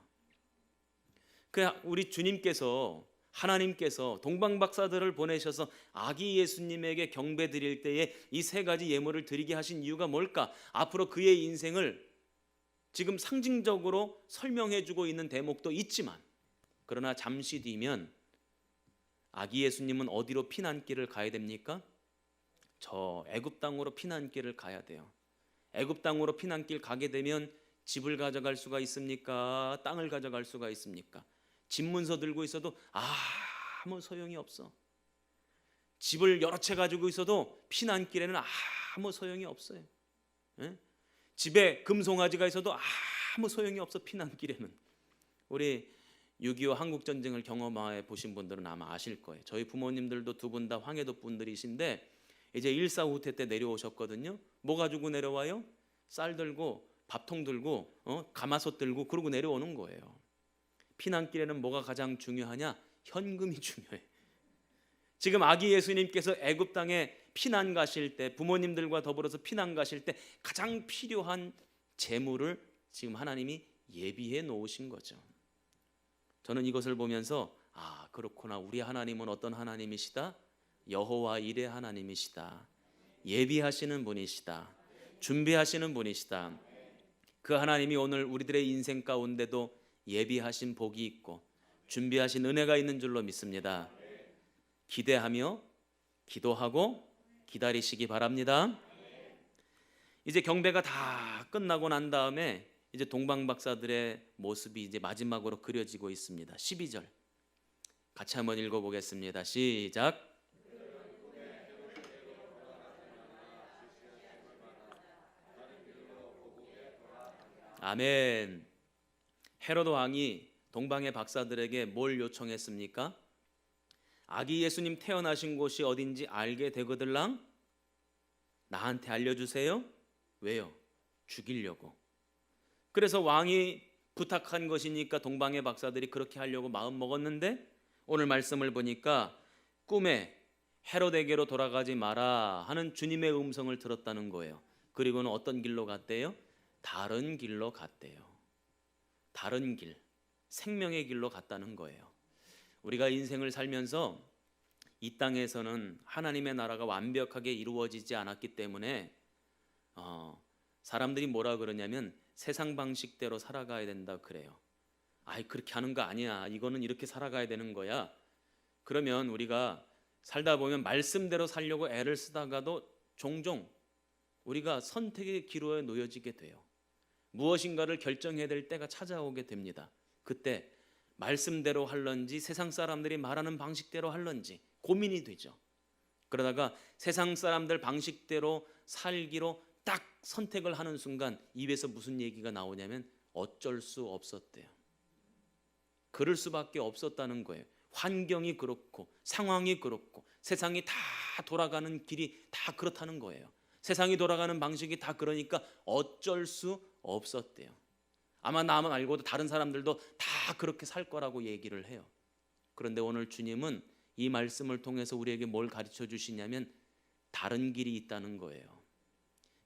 우리 주님께서 하나님께서 동방박사들을 보내셔서 아기 예수님에게 경배 드릴 때에 이 세 가지 예물을 드리게 하신 이유가 뭘까? 앞으로 그의 인생을 지금 상징적으로 설명해 주고 있는 대목도 있지만 그러나 잠시 뒤면 아기 예수님은 어디로 피난길을 가야 됩니까? 저 애굽 땅으로 피난길을 가야 돼요. 애굽 땅으로 피난길 가게 되면 집을 가져갈 수가 있습니까? 땅을 가져갈 수가 있습니까? 집문서 들고 있어도 아무 소용이 없어. 집을 여러 채 가지고 있어도 피난길에는 아무 소용이 없어요. 에? 집에 금송아지가 있어도 아무 소용이 없어. 피난길에는. 우리 6.25 한국전쟁을 경험해 보신 분들은 아마 아실 거예요. 저희 부모님들도 두 분 다 황해도 분들이신데 이제 1.4 후퇴 때 내려오셨거든요. 뭐 가지고 내려와요? 쌀 들고 밥통 들고 가마솥 들고 그러고 내려오는 거예요. 피난길에는 뭐가 가장 중요하냐? 현금이 중요해. 지금 아기 예수님께서 애굽 땅에 피난 가실 때 부모님들과 더불어서 피난 가실 때 가장 필요한 재물을 지금 하나님이 예비해 놓으신 거죠. 저는 이것을 보면서 그렇구나. 우리 하나님은 어떤 하나님이시다? 여호와 일의 하나님이시다. 예비하시는 분이시다. 준비하시는 분이시다. 그 하나님이 오늘 우리들의 인생 가운데도 예비하신 복이 있고 준비하신 은혜가 있는 줄로 믿습니다. 기대하며 기도하고 기다리시기 바랍니다. 이제 경배가 다 끝나고 난 다음에 이제 동방박사들의 모습이 이제 마지막으로 그려지고 있습니다. 12절 같이 한번 읽어보겠습니다. 시작. 아멘. 헤로드 왕이 동방의 박사들에게 뭘 요청했습니까? 아기 예수님 태어나신 곳이 어딘지 알게 되거들랑 나한테 알려주세요. 왜요? 죽이려고. 그래서 왕이 부탁한 것이니까 동방의 박사들이 그렇게 하려고 마음 먹었는데 오늘 말씀을 보니까 꿈에 헤로데게로 돌아가지 마라 하는 주님의 음성을 들었다는 거예요. 그리고는 어떤 길로 갔대요? 다른 길로 갔대요. 다른 길, 생명의 길로 갔다는 거예요. 우리가 인생을 살면서 이 땅에서는 하나님의 나라가 완벽하게 이루어지지 않았기 때문에 사람들이 뭐라 그러냐면 세상 방식대로 살아가야 된다 그래요. 그렇게 하는 거 아니야. 이거는 이렇게 살아가야 되는 거야. 그러면 우리가 살다 보면 말씀대로 살려고 애를 쓰다가도 종종 우리가 선택의 기로에 놓여지게 돼요. 무엇인가를 결정해야 될 때가 찾아오게 됩니다. 그때 말씀대로 할런지 세상 사람들이 말하는 방식대로 할런지 고민이 되죠. 그러다가 세상 사람들 방식대로 살기로 딱 선택을 하는 순간 입에서 무슨 얘기가 나오냐면 어쩔 수 없었대요. 그럴 수밖에 없었다는 거예요. 환경이 그렇고 상황이 그렇고 세상이 다 돌아가는 길이 다 그렇다는 거예요. 세상이 돌아가는 방식이 다 그러니까 어쩔 수 없었대요. 아마 나만 알고도 다른 사람들도 다 그렇게 살 거라고 얘기를 해요. 그런데 오늘 주님은 이 말씀을 통해서 우리에게 뭘 가르쳐 주시냐면 다른 길이 있다는 거예요.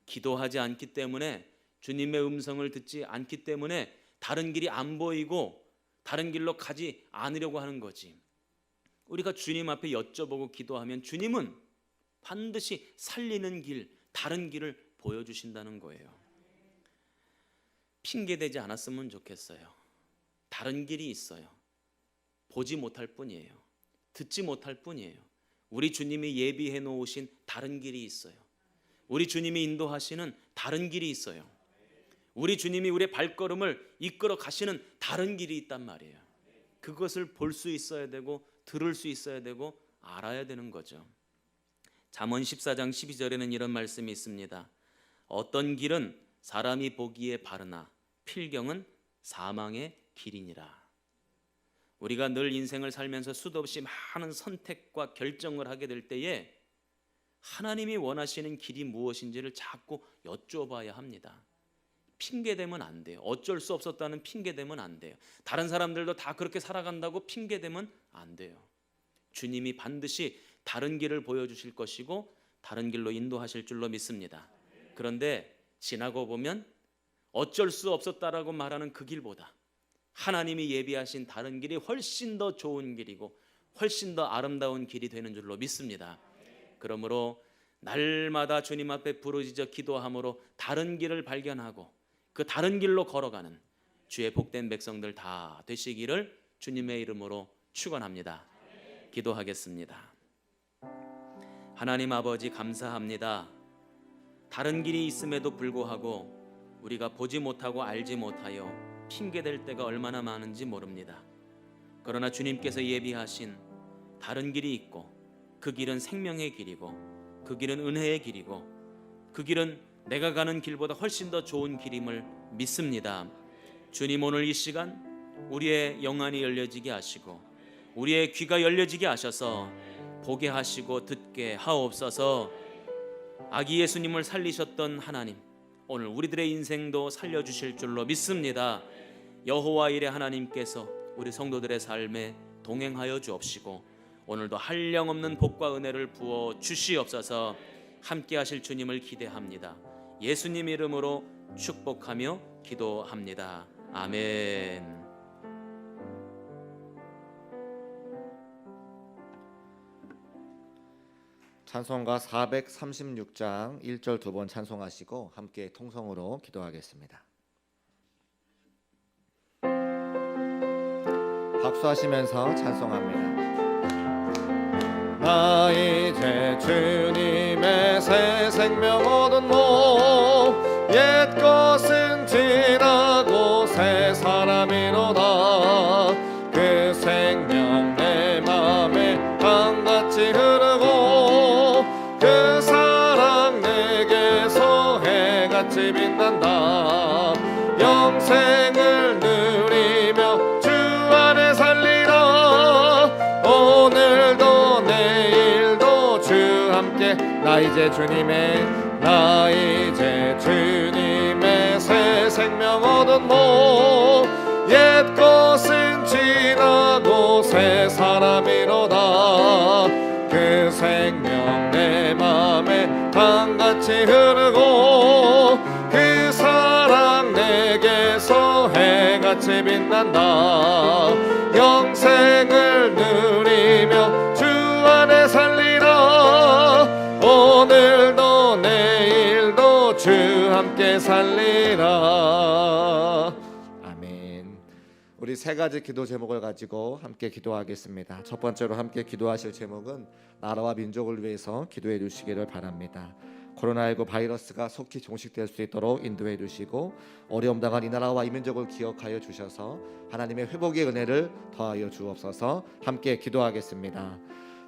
기도하지 않기 때문에, 주님의 음성을 듣지 않기 때문에 다른 길이 안 보이고 다른 길로 가지 않으려고 하는 거지. 우리가 주님 앞에 여쭤보고 기도하면 주님은 반드시 살리는 길, 다른 길을 보여주신다는 거예요. 핑계대지 않았으면 좋겠어요. 다른 길이 있어요. 보지 못할 뿐이에요. 듣지 못할 뿐이에요. 우리 주님이 예비해 놓으신 다른 길이 있어요. 우리 주님이 인도하시는 다른 길이 있어요. 우리 주님이 우리의 발걸음을 이끌어 가시는 다른 길이 있단 말이에요. 그것을 볼 수 있어야 되고 들을 수 있어야 되고 알아야 되는 거죠. 잠언 14장 12절에는 이런 말씀이 있습니다. 어떤 길은 사람이 보기에 바르나 필경은 사망의 길이니라. 우리가 늘 인생을 살면서 수도 없이 많은 선택과 결정을 하게 될 때에 하나님이 원하시는 길이 무엇인지를 자꾸 여쭤봐야 합니다. 핑계대면 안 돼요. 어쩔 수 없었다는 핑계대면 안 돼요. 다른 사람들도 다 그렇게 살아간다고 핑계대면 안 돼요. 주님이 반드시 다른 길을 보여주실 것이고 다른 길로 인도하실 줄로 믿습니다. 그런데 지나고 보면 어쩔 수 없었다라고 말하는 그 길보다 하나님이 예비하신 다른 길이 훨씬 더 좋은 길이고 훨씬 더 아름다운 길이 되는 줄로 믿습니다. 그러므로 날마다 주님 앞에 부르짖어 기도함으로 다른 길을 발견하고 그 다른 길로 걸어가는 주의 복된 백성들 다 되시기를 주님의 이름으로 축원합니다. 기도하겠습니다. 하나님 아버지, 감사합니다. 다른 길이 있음에도 불구하고 우리가 보지 못하고 알지 못하여 핑계댈 때가 얼마나 많은지 모릅니다. 그러나 주님께서 예비하신 다른 길이 있고 그 길은 생명의 길이고 그 길은 은혜의 길이고 그 길은 내가 가는 길보다 훨씬 더 좋은 길임을 믿습니다. 주님, 오늘 이 시간 우리의 영안이 열려지게 하시고 우리의 귀가 열려지게 하셔서 보게 하시고 듣게 하옵소서. 아기 예수님을 살리셨던 하나님, 오늘 우리들의 인생도 살려주실 줄로 믿습니다. 여호와 일의 하나님께서 우리 성도들의 삶에 동행하여 주옵시고 오늘도 한량없는 복과 은혜를 부어 주시옵소서. 함께 하실 주님을 기대합니다. 예수님 이름으로 축복하며 기도합니다. 아멘. 찬송가 436장 1절 두 번 찬송하시고 함께 통성으로 기도하겠습니다. 박수하시면서 찬송합니다. 나 이제 주님의 새 생명 얻은 몸, 옛 것은 지나고 새 사람이로다. 그 생명 내 맘에 강같이 흐르고 그 사랑 내게서 해같이 빛난다. 영생을 누리며 주 안에 살리라. 오늘도 내일도 주 함께. 나 이제 주님의 새 생명 얻은 몸, 옛 것은 지나고 새 사람이로다. 그 생명 내 맘에 강같이 흐르고 그 사랑 내게서 해같이 빛난다. 영생을 누리며 주 안에 살리라. 오늘도 내일도 주 함께 살리라. 아멘. 우리 우리 세 가지 기도 제목을 가지고 함께 기도하겠습니다. 첫 번째로 함께 기도하실 제목은 나라와 민족을 위해서 기도해 주시기를 바랍니다. 코로나19 바이러스가 속히 종식될 수 있도록 인도해 주시고 어려움 당한 이 나라와 이 민족을 기억하여 주셔서 하나님의 회복의 은혜를 더하여 주옵소서. 함께 기도하겠습니다.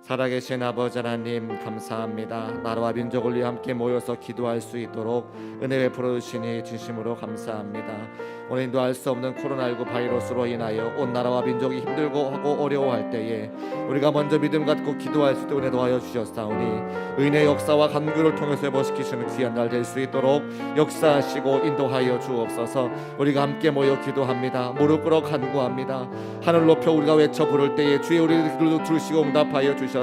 살아계신 아버지 하나님 감사합니다. 나라와 민족을 위해 함께 모여서 기도할 수 있도록 은혜 베풀어 주시니 진심으로 감사합니다. 오늘 인도할 수 없는 코로나19 바이러스로 인하여 온 나라와 민족이 힘들고 하고 어려워할 때에 우리가 먼저 믿음 갖고 기도할 수 있도록 은혜 도와여 주셨사오니 의의 역사와 간구를 통해서 회복시키시는 귀한 날 될 수 있도록 역사하시고 인도하여 주옵소서. 우리가 함께 모여 기도합니다. 무릎 꿇어 간구합니다. 하늘 높여 우리가 외쳐 부를 때에 주의 우리를 들으시고 응답하여 주셔서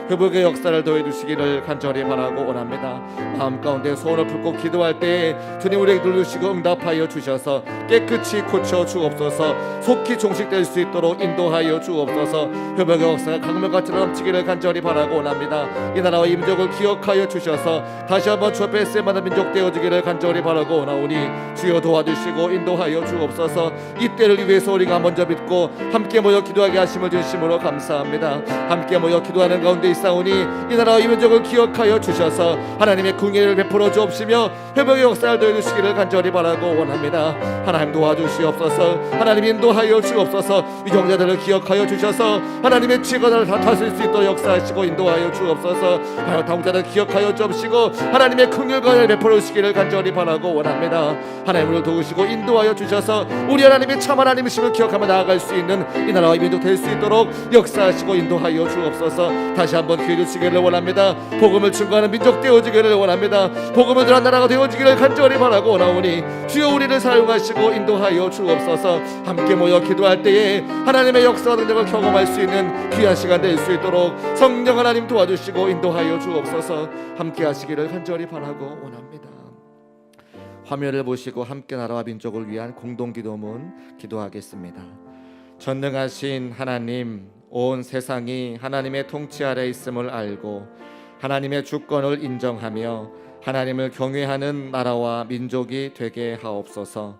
회복의 역사를 더해 주시기를 간절히 바라고 원합니다. 마음 가운데 소원을 품고 기도할 때에 주님 우리에게 들으시고 응답하여 주셔서 깨끗이 고쳐 주옵소서. 속히 종식될 수 있도록 인도하여 주옵소서. 회복의 역사가 강물같이 넘치기를 간절히 바라고 원합니다. 이 나라와 이 민족을 기억하여 주셔서 다시 한번 주 앞에 쓰임받는 민족 되어지기를 간절히 바라고 원하오니 주여 도와주시고 인도하여 주옵소서. 이 때를 위해서 우리가 먼저 믿고 함께 모여 기도하게 하심을 진심으로 감사합니다. 함께 모여 기도하는 가운데 있사오니 이 나라와 이 민족을 기억하여 주셔서 하나님의 궁예를 베풀어 주옵시며 회복의 역사를 더해 주시기를 간절히 바라고 원합니다. 하나님 도와주시옵소서. 하나님 인도하여 주옵소서. 위정자들을 기억하여 주셔서 하나님의 지혜가 다스릴 수 있도록 역사하시고 인도하여 주옵소서. 당자를 기억하여 주옵시고 하나님의 긍휼과 베풀어 주시기를 간절히 바라고 원합니다. 하나님을 도우시고 인도하여 주셔서 우리 하나님의 참 하나님이심을 기억하며 나아갈 수 있는 이 나라와 이 민족 될 수 있도록 역사하시고 인도하여 주옵소서. 다시 한번 기회 주시기를 원합니다. 복음을 증거하는 민족 되어지기를 원합니다. 복음을 전한 나라가 되어지기를 간절히 바라고 원하오니 주여 우리를 사용하시고 인도하여 주옵소서. 함께 모여 기도할 때에 하나님의 역사와 능력을 경험할 수 있는 귀한 시간 될 수 있도록 성령 하나님 도와주시고 인도하여 주옵소서. 함께 하시기를 간절히 바라고 원합니다. 화면을 보시고 함께 나라와 민족을 위한 공동기도문 기도하겠습니다. 전능하신 하나님, 온 세상이 하나님의 통치 아래 있음을 알고 하나님의 주권을 인정하며 하나님을 경외하는 나라와 민족이 되게 하옵소서.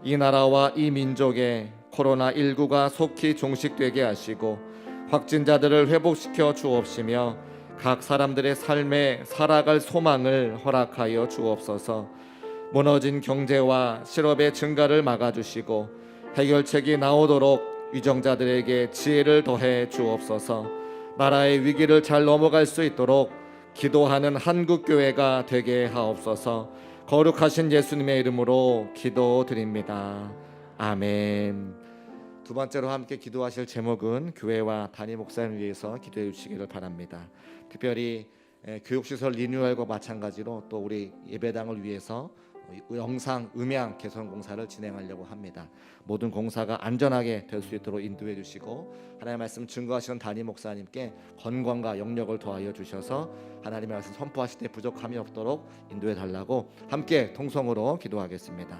이 나라와 이 민족에 코로나19가 속히 종식되게 하시고 확진자들을 회복시켜 주옵시며 각 사람들의 삶에 살아갈 소망을 허락하여 주옵소서. 무너진 경제와 실업의 증가를 막아주시고 해결책이 나오도록 위정자들에게 지혜를 더해 주옵소서. 나라의 위기를 잘 넘어갈 수 있도록 기도하는 한국교회가 되게 하옵소서. 거룩하신 예수님의 이름으로 기도드립니다. 아멘. 두 번째로 함께 기도하실 제목은 교회와 담임 목사님을 위해서 기도해 주시기를 바랍니다. 특별히 교육시설 리뉴얼과 마찬가지로 또 우리 예배당을 위해서 영상, 음향 개선 공사를 진행하려고 합니다. 모든 공사가 안전하게 될 수 있도록 인도해 주시고 하나님의 말씀 증거하시는 담임 목사님께 건강과 영력을 더하여 주셔서 하나님의 말씀 선포하실 때 부족함이 없도록 인도해 달라고 함께 통성으로 기도하겠습니다.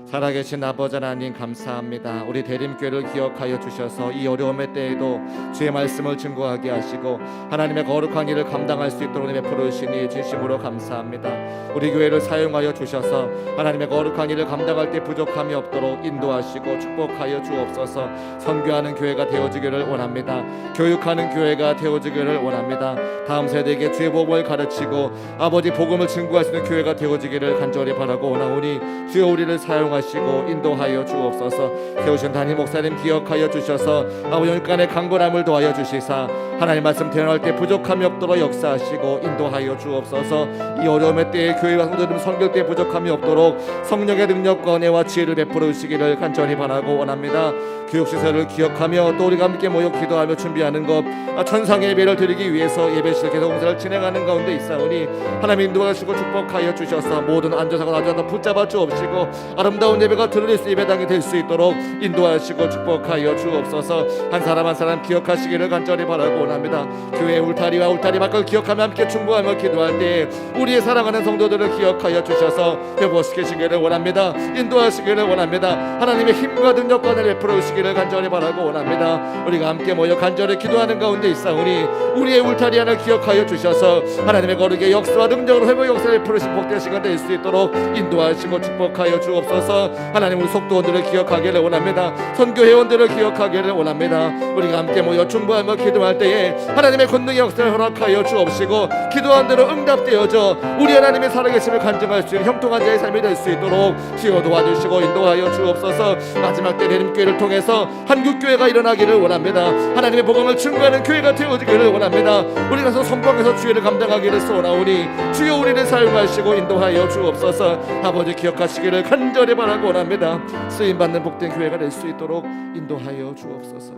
살아계신 아버지 하나님 감사합니다. 우리 대림교회를 기억하여 주셔서 이 어려움의 때에도 주의 말씀을 증거하게 하시고 하나님의 거룩한 일을 감당할 수 있도록 베풀어 주시니 진심으로 감사합니다. 우리 교회를 사용하여 주셔서 하나님의 거룩한 일을 감당할 때 부족함이 없도록 인도하시고 축복하여 주옵소서. 선교하는 교회가 되어지기를 원합니다. 교육하는 교회가 되어지기를 원합니다. 다음 세대에게 주의 복음을 가르치고 아버지 복음을 증거할 수 있는 교회가 되어지기를 간절히 바라고 원하오니 주여 우리를 사용하시고 인도하여 주옵소서. 세우신 담임 목사님 기억하여 주셔서 아버지 연간의 강건함을 더하여 주시사 하나님 말씀 대언할 때 부족함이 없도록 역사하시고 인도하여 주옵소서. 이 어려움의 때에 교회와 성도들 섬길 때 부족함이 없도록 성령의 능력과 은혜와 지혜를 베풀어 주시기를 간절히 바라고 원합니다. 교육시설을 기억하며 또 우리가 함께 모여 기도하며 준비하는 것 천상의 예배를 드리기 위해서 예배실 개선 공사를 진행하는 가운데 있사오니 하나님 인도하시고 축복하여 주셔서 모든 안전사고 나중에 붙잡아 주옵시고 아름다운 예배가 드릴 수 예배당이 될 수 있도록 인도하시고 축복하여 주옵소서. 한 사람 한 사람 기억하시기를 간절히 바라고 원합니다. 교회의 울타리와 울타리 밖을 기억하며 함께 충고하며 기도할 때 우리의 사랑하는 성도들을 기억하여 주셔서 회복시키시기를 원합니다. 인도하시기를 원합니다. 하나님의 힘과 능력과 은혜를 베풀어 주시기를 간절히 바라고 원합니다. 우리가 함께 모여 간절히 기도하는 가운데 있사오니 우리의 울타리 하나 기억하여 주셔서 하나님의 거룩의 역사와 능력으로 회복의 역사를 베풀으신 복된 시간 될 수 있도록 인도하시고 축복하여 주옵소서. 주옵소서. 하나님 우리 속도원들을 기억하기를 원합니다. 선교회원들을 기억하기를 원합니다. 우리가 함께 모여 중보하며 기도할 때에 하나님의 권능의 역사를 허락하여 주옵시고 기도한 대로 응답되어져 우리 하나님의 살아계심을 간증할 수 있는 형통한 자의 삶이 될 수 있도록 주여 도와주시고 인도하여 주옵소서. 마지막 때 대림교회를 통해서 한국교회가 일어나기를 원합니다. 하나님의 복음을 증거하는 교회가 되어지기를 원합니다. 우리 가서 선방에서 주의를 감당하기를 소원하오니 주여 우리를 사용하시고 인도하여 주옵소서. 아버지 기억하시기를 간절히 바라고 원합니다. 쓰임받는 복된 교회가 될 수 있도록 인도하여 주옵소서.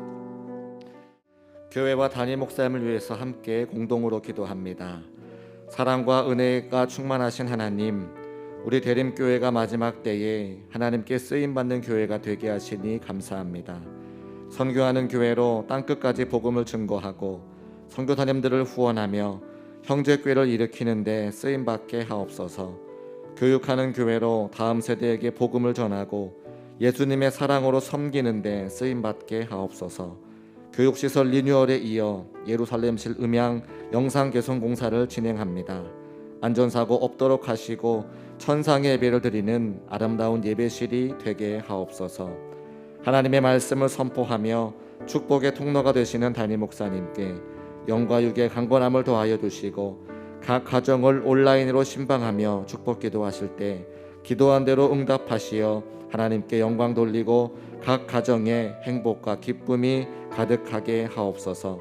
교회와 담임 목사님을 위해서 함께 공동으로 기도합니다. 사랑과 은혜가 충만하신 하나님, 우리 대림교회가 마지막 때에 하나님께 쓰임받는 교회가 되게 하시니 감사합니다. 선교하는 교회로 땅끝까지 복음을 증거하고 선교사님들을 후원하며 형제교회를 일으키는데 쓰임받게 하옵소서. 교육하는 교회로 다음 세대에게 복음을 전하고 예수님의 사랑으로 섬기는데 쓰임받게 하옵소서. 교육시설 리뉴얼에 이어 예루살렘실 음향 영상 개선 공사를 진행합니다. 안전사고 없도록 하시고 천상의 예배를 드리는 아름다운 예배실이 되게 하옵소서. 하나님의 말씀을 선포하며 축복의 통로가 되시는 담임 목사님께 영과 육의 강건함을 더하여 주시고 각 가정을 온라인으로 신방하며 축복 기도하실 때 기도한 대로 응답하시어 하나님께 영광 돌리고 각 가정에 행복과 기쁨이 가득하게 하옵소서.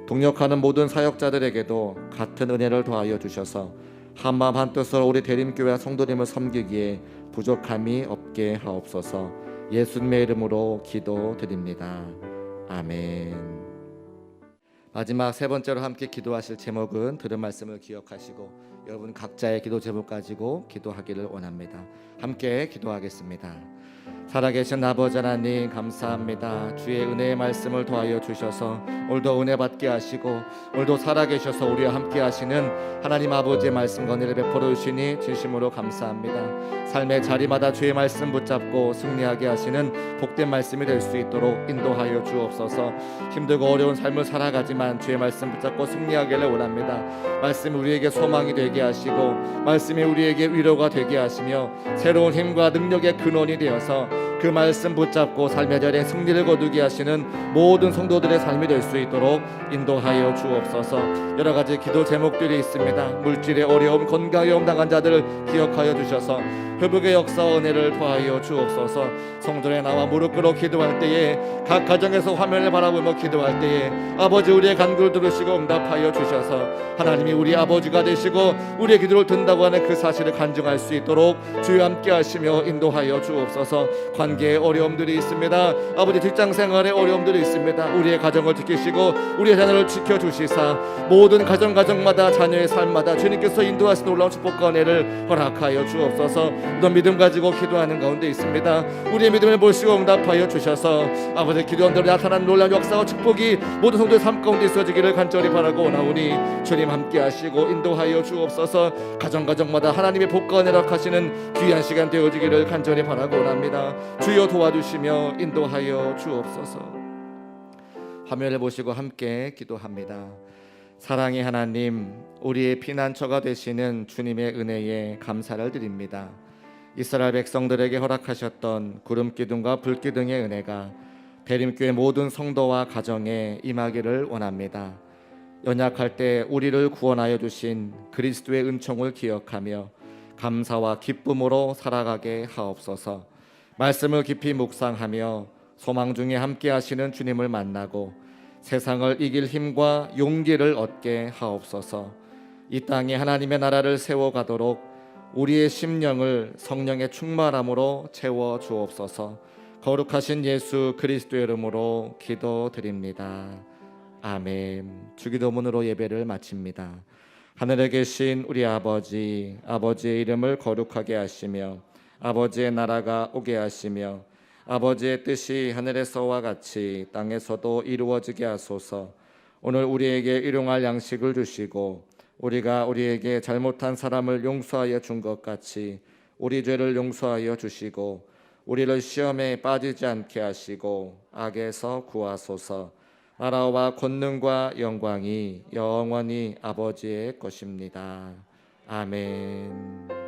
동역하는 모든 사역자들에게도 같은 은혜를 더하여 주셔서 한마음 한뜻으로 우리 대림교회와 성도님을 섬기기에 부족함이 없게 하옵소서. 예수님의 이름으로 기도드립니다. 아멘. 마지막 세 번째로 함께 기도하실 제목은 들은 말씀을 기억하시고 여러분 각자의 기도 제목 가지고 기도하기를 원합니다. 함께 기도하겠습니다. 살아계신 아버지 하나님 감사합니다. 주의 은혜의 말씀을 더하여 주셔서 오늘도 은혜 받게 하시고 오늘도 살아계셔서 우리와 함께 하시는 하나님 아버지의 말씀과 은혜를 베풀어 주시니 진심으로 감사합니다. 삶의 자리마다 주의 말씀 붙잡고 승리하게 하시는 복된 말씀이 될 수 있도록 인도하여 주옵소서. 힘들고 어려운 삶을 살아가지만 주의 말씀 붙잡고 승리하기를 원합니다. 말씀이 우리에게 소망이 되게 하시고 말씀이 우리에게 위로가 되게 하시며 새로운 힘과 능력의 근원이 되어서 그 말씀 붙잡고 삶의 자리에 승리를 거두게 하시는 모든 성도들의 삶이 될 수 있도록 인도하여 주옵소서. 여러 가지 기도 제목들이 있습니다. 물질의 어려움, 건강에 엄당한 자들을 기억하여 주셔서 회복의 역사와 은혜를 더하여 주옵소서. 성전에 나와 무릎 꿇어 기도할 때에 각 가정에서 화면을 바라보며 기도할 때에 아버지 우리의 간구를 들으시고 응답하여 주셔서 하나님이 우리 아버지가 되시고 우리의 기도를 듣는다고 하는 그 사실을 간증할 수 있도록 주여 함께 하시며 인도하여 주옵소서. 관계에 어려움들이 있습니다. 아버지 직장 생활에 어려움들이 있습니다. 우리의 가정을 지키시고 우리의 자녀를 지켜주시사 모든 가정마다 자녀의 삶마다 주님께서 인도하신 놀라운 축복과 은혜를 허락하여 주옵소서. 너 믿음 가지고 기도하는 가운데 있습니다. 우리의 믿음을 보시고 응답하여 주셔서 아버지 기도한 대로 나타난 놀라운 역사와 축복이 모든 성도의 삶 가운데 있어지기를 간절히 바라고 원하오니 주님 함께 하시고 인도하여 주옵소서. 가정마다 하나님의 복과 은혜를 허락하시는 귀한 시간 되어지기를 간절히 바라고 원합니다. 주여 도와주시며 인도하여 주옵소서. 화면을 보시고 함께 기도합니다. 사랑의 하나님, 우리의 피난처가 되시는 주님의 은혜에 감사를 드립니다. 이스라엘 백성들에게 허락하셨던 구름 기둥과 불 기둥의 은혜가 대림교회 모든 성도와 가정에 임하기를 원합니다. 연약할 때 우리를 구원하여 주신 그리스도의 은총을 기억하며 감사와 기쁨으로 살아가게 하옵소서. 말씀을 깊이 묵상하며 소망 중에 함께 하시는 주님을 만나고 세상을 이길 힘과 용기를 얻게 하옵소서. 이 땅에 하나님의 나라를 세워가도록 우리의 심령을 성령의 충만함으로 채워 주옵소서. 거룩하신 예수 그리스도의 이름으로 기도드립니다. 아멘. 주기도문으로 예배를 마칩니다. 하늘에 계신 우리 아버지, 아버지의 이름을 거룩하게 하시며 아버지의 나라가 오게 하시며 아버지의 뜻이 하늘에서와 같이 땅에서도 이루어지게 하소서. 오늘 우리에게 일용할 양식을 주시고 우리가 우리에게 잘못한 사람을 용서하여 준 것 같이 우리 죄를 용서하여 주시고 우리를 시험에 빠지지 않게 하시고 악에서 구하소서. 나라와 권능과 영광이 영원히 아버지의 것입니다. 아멘.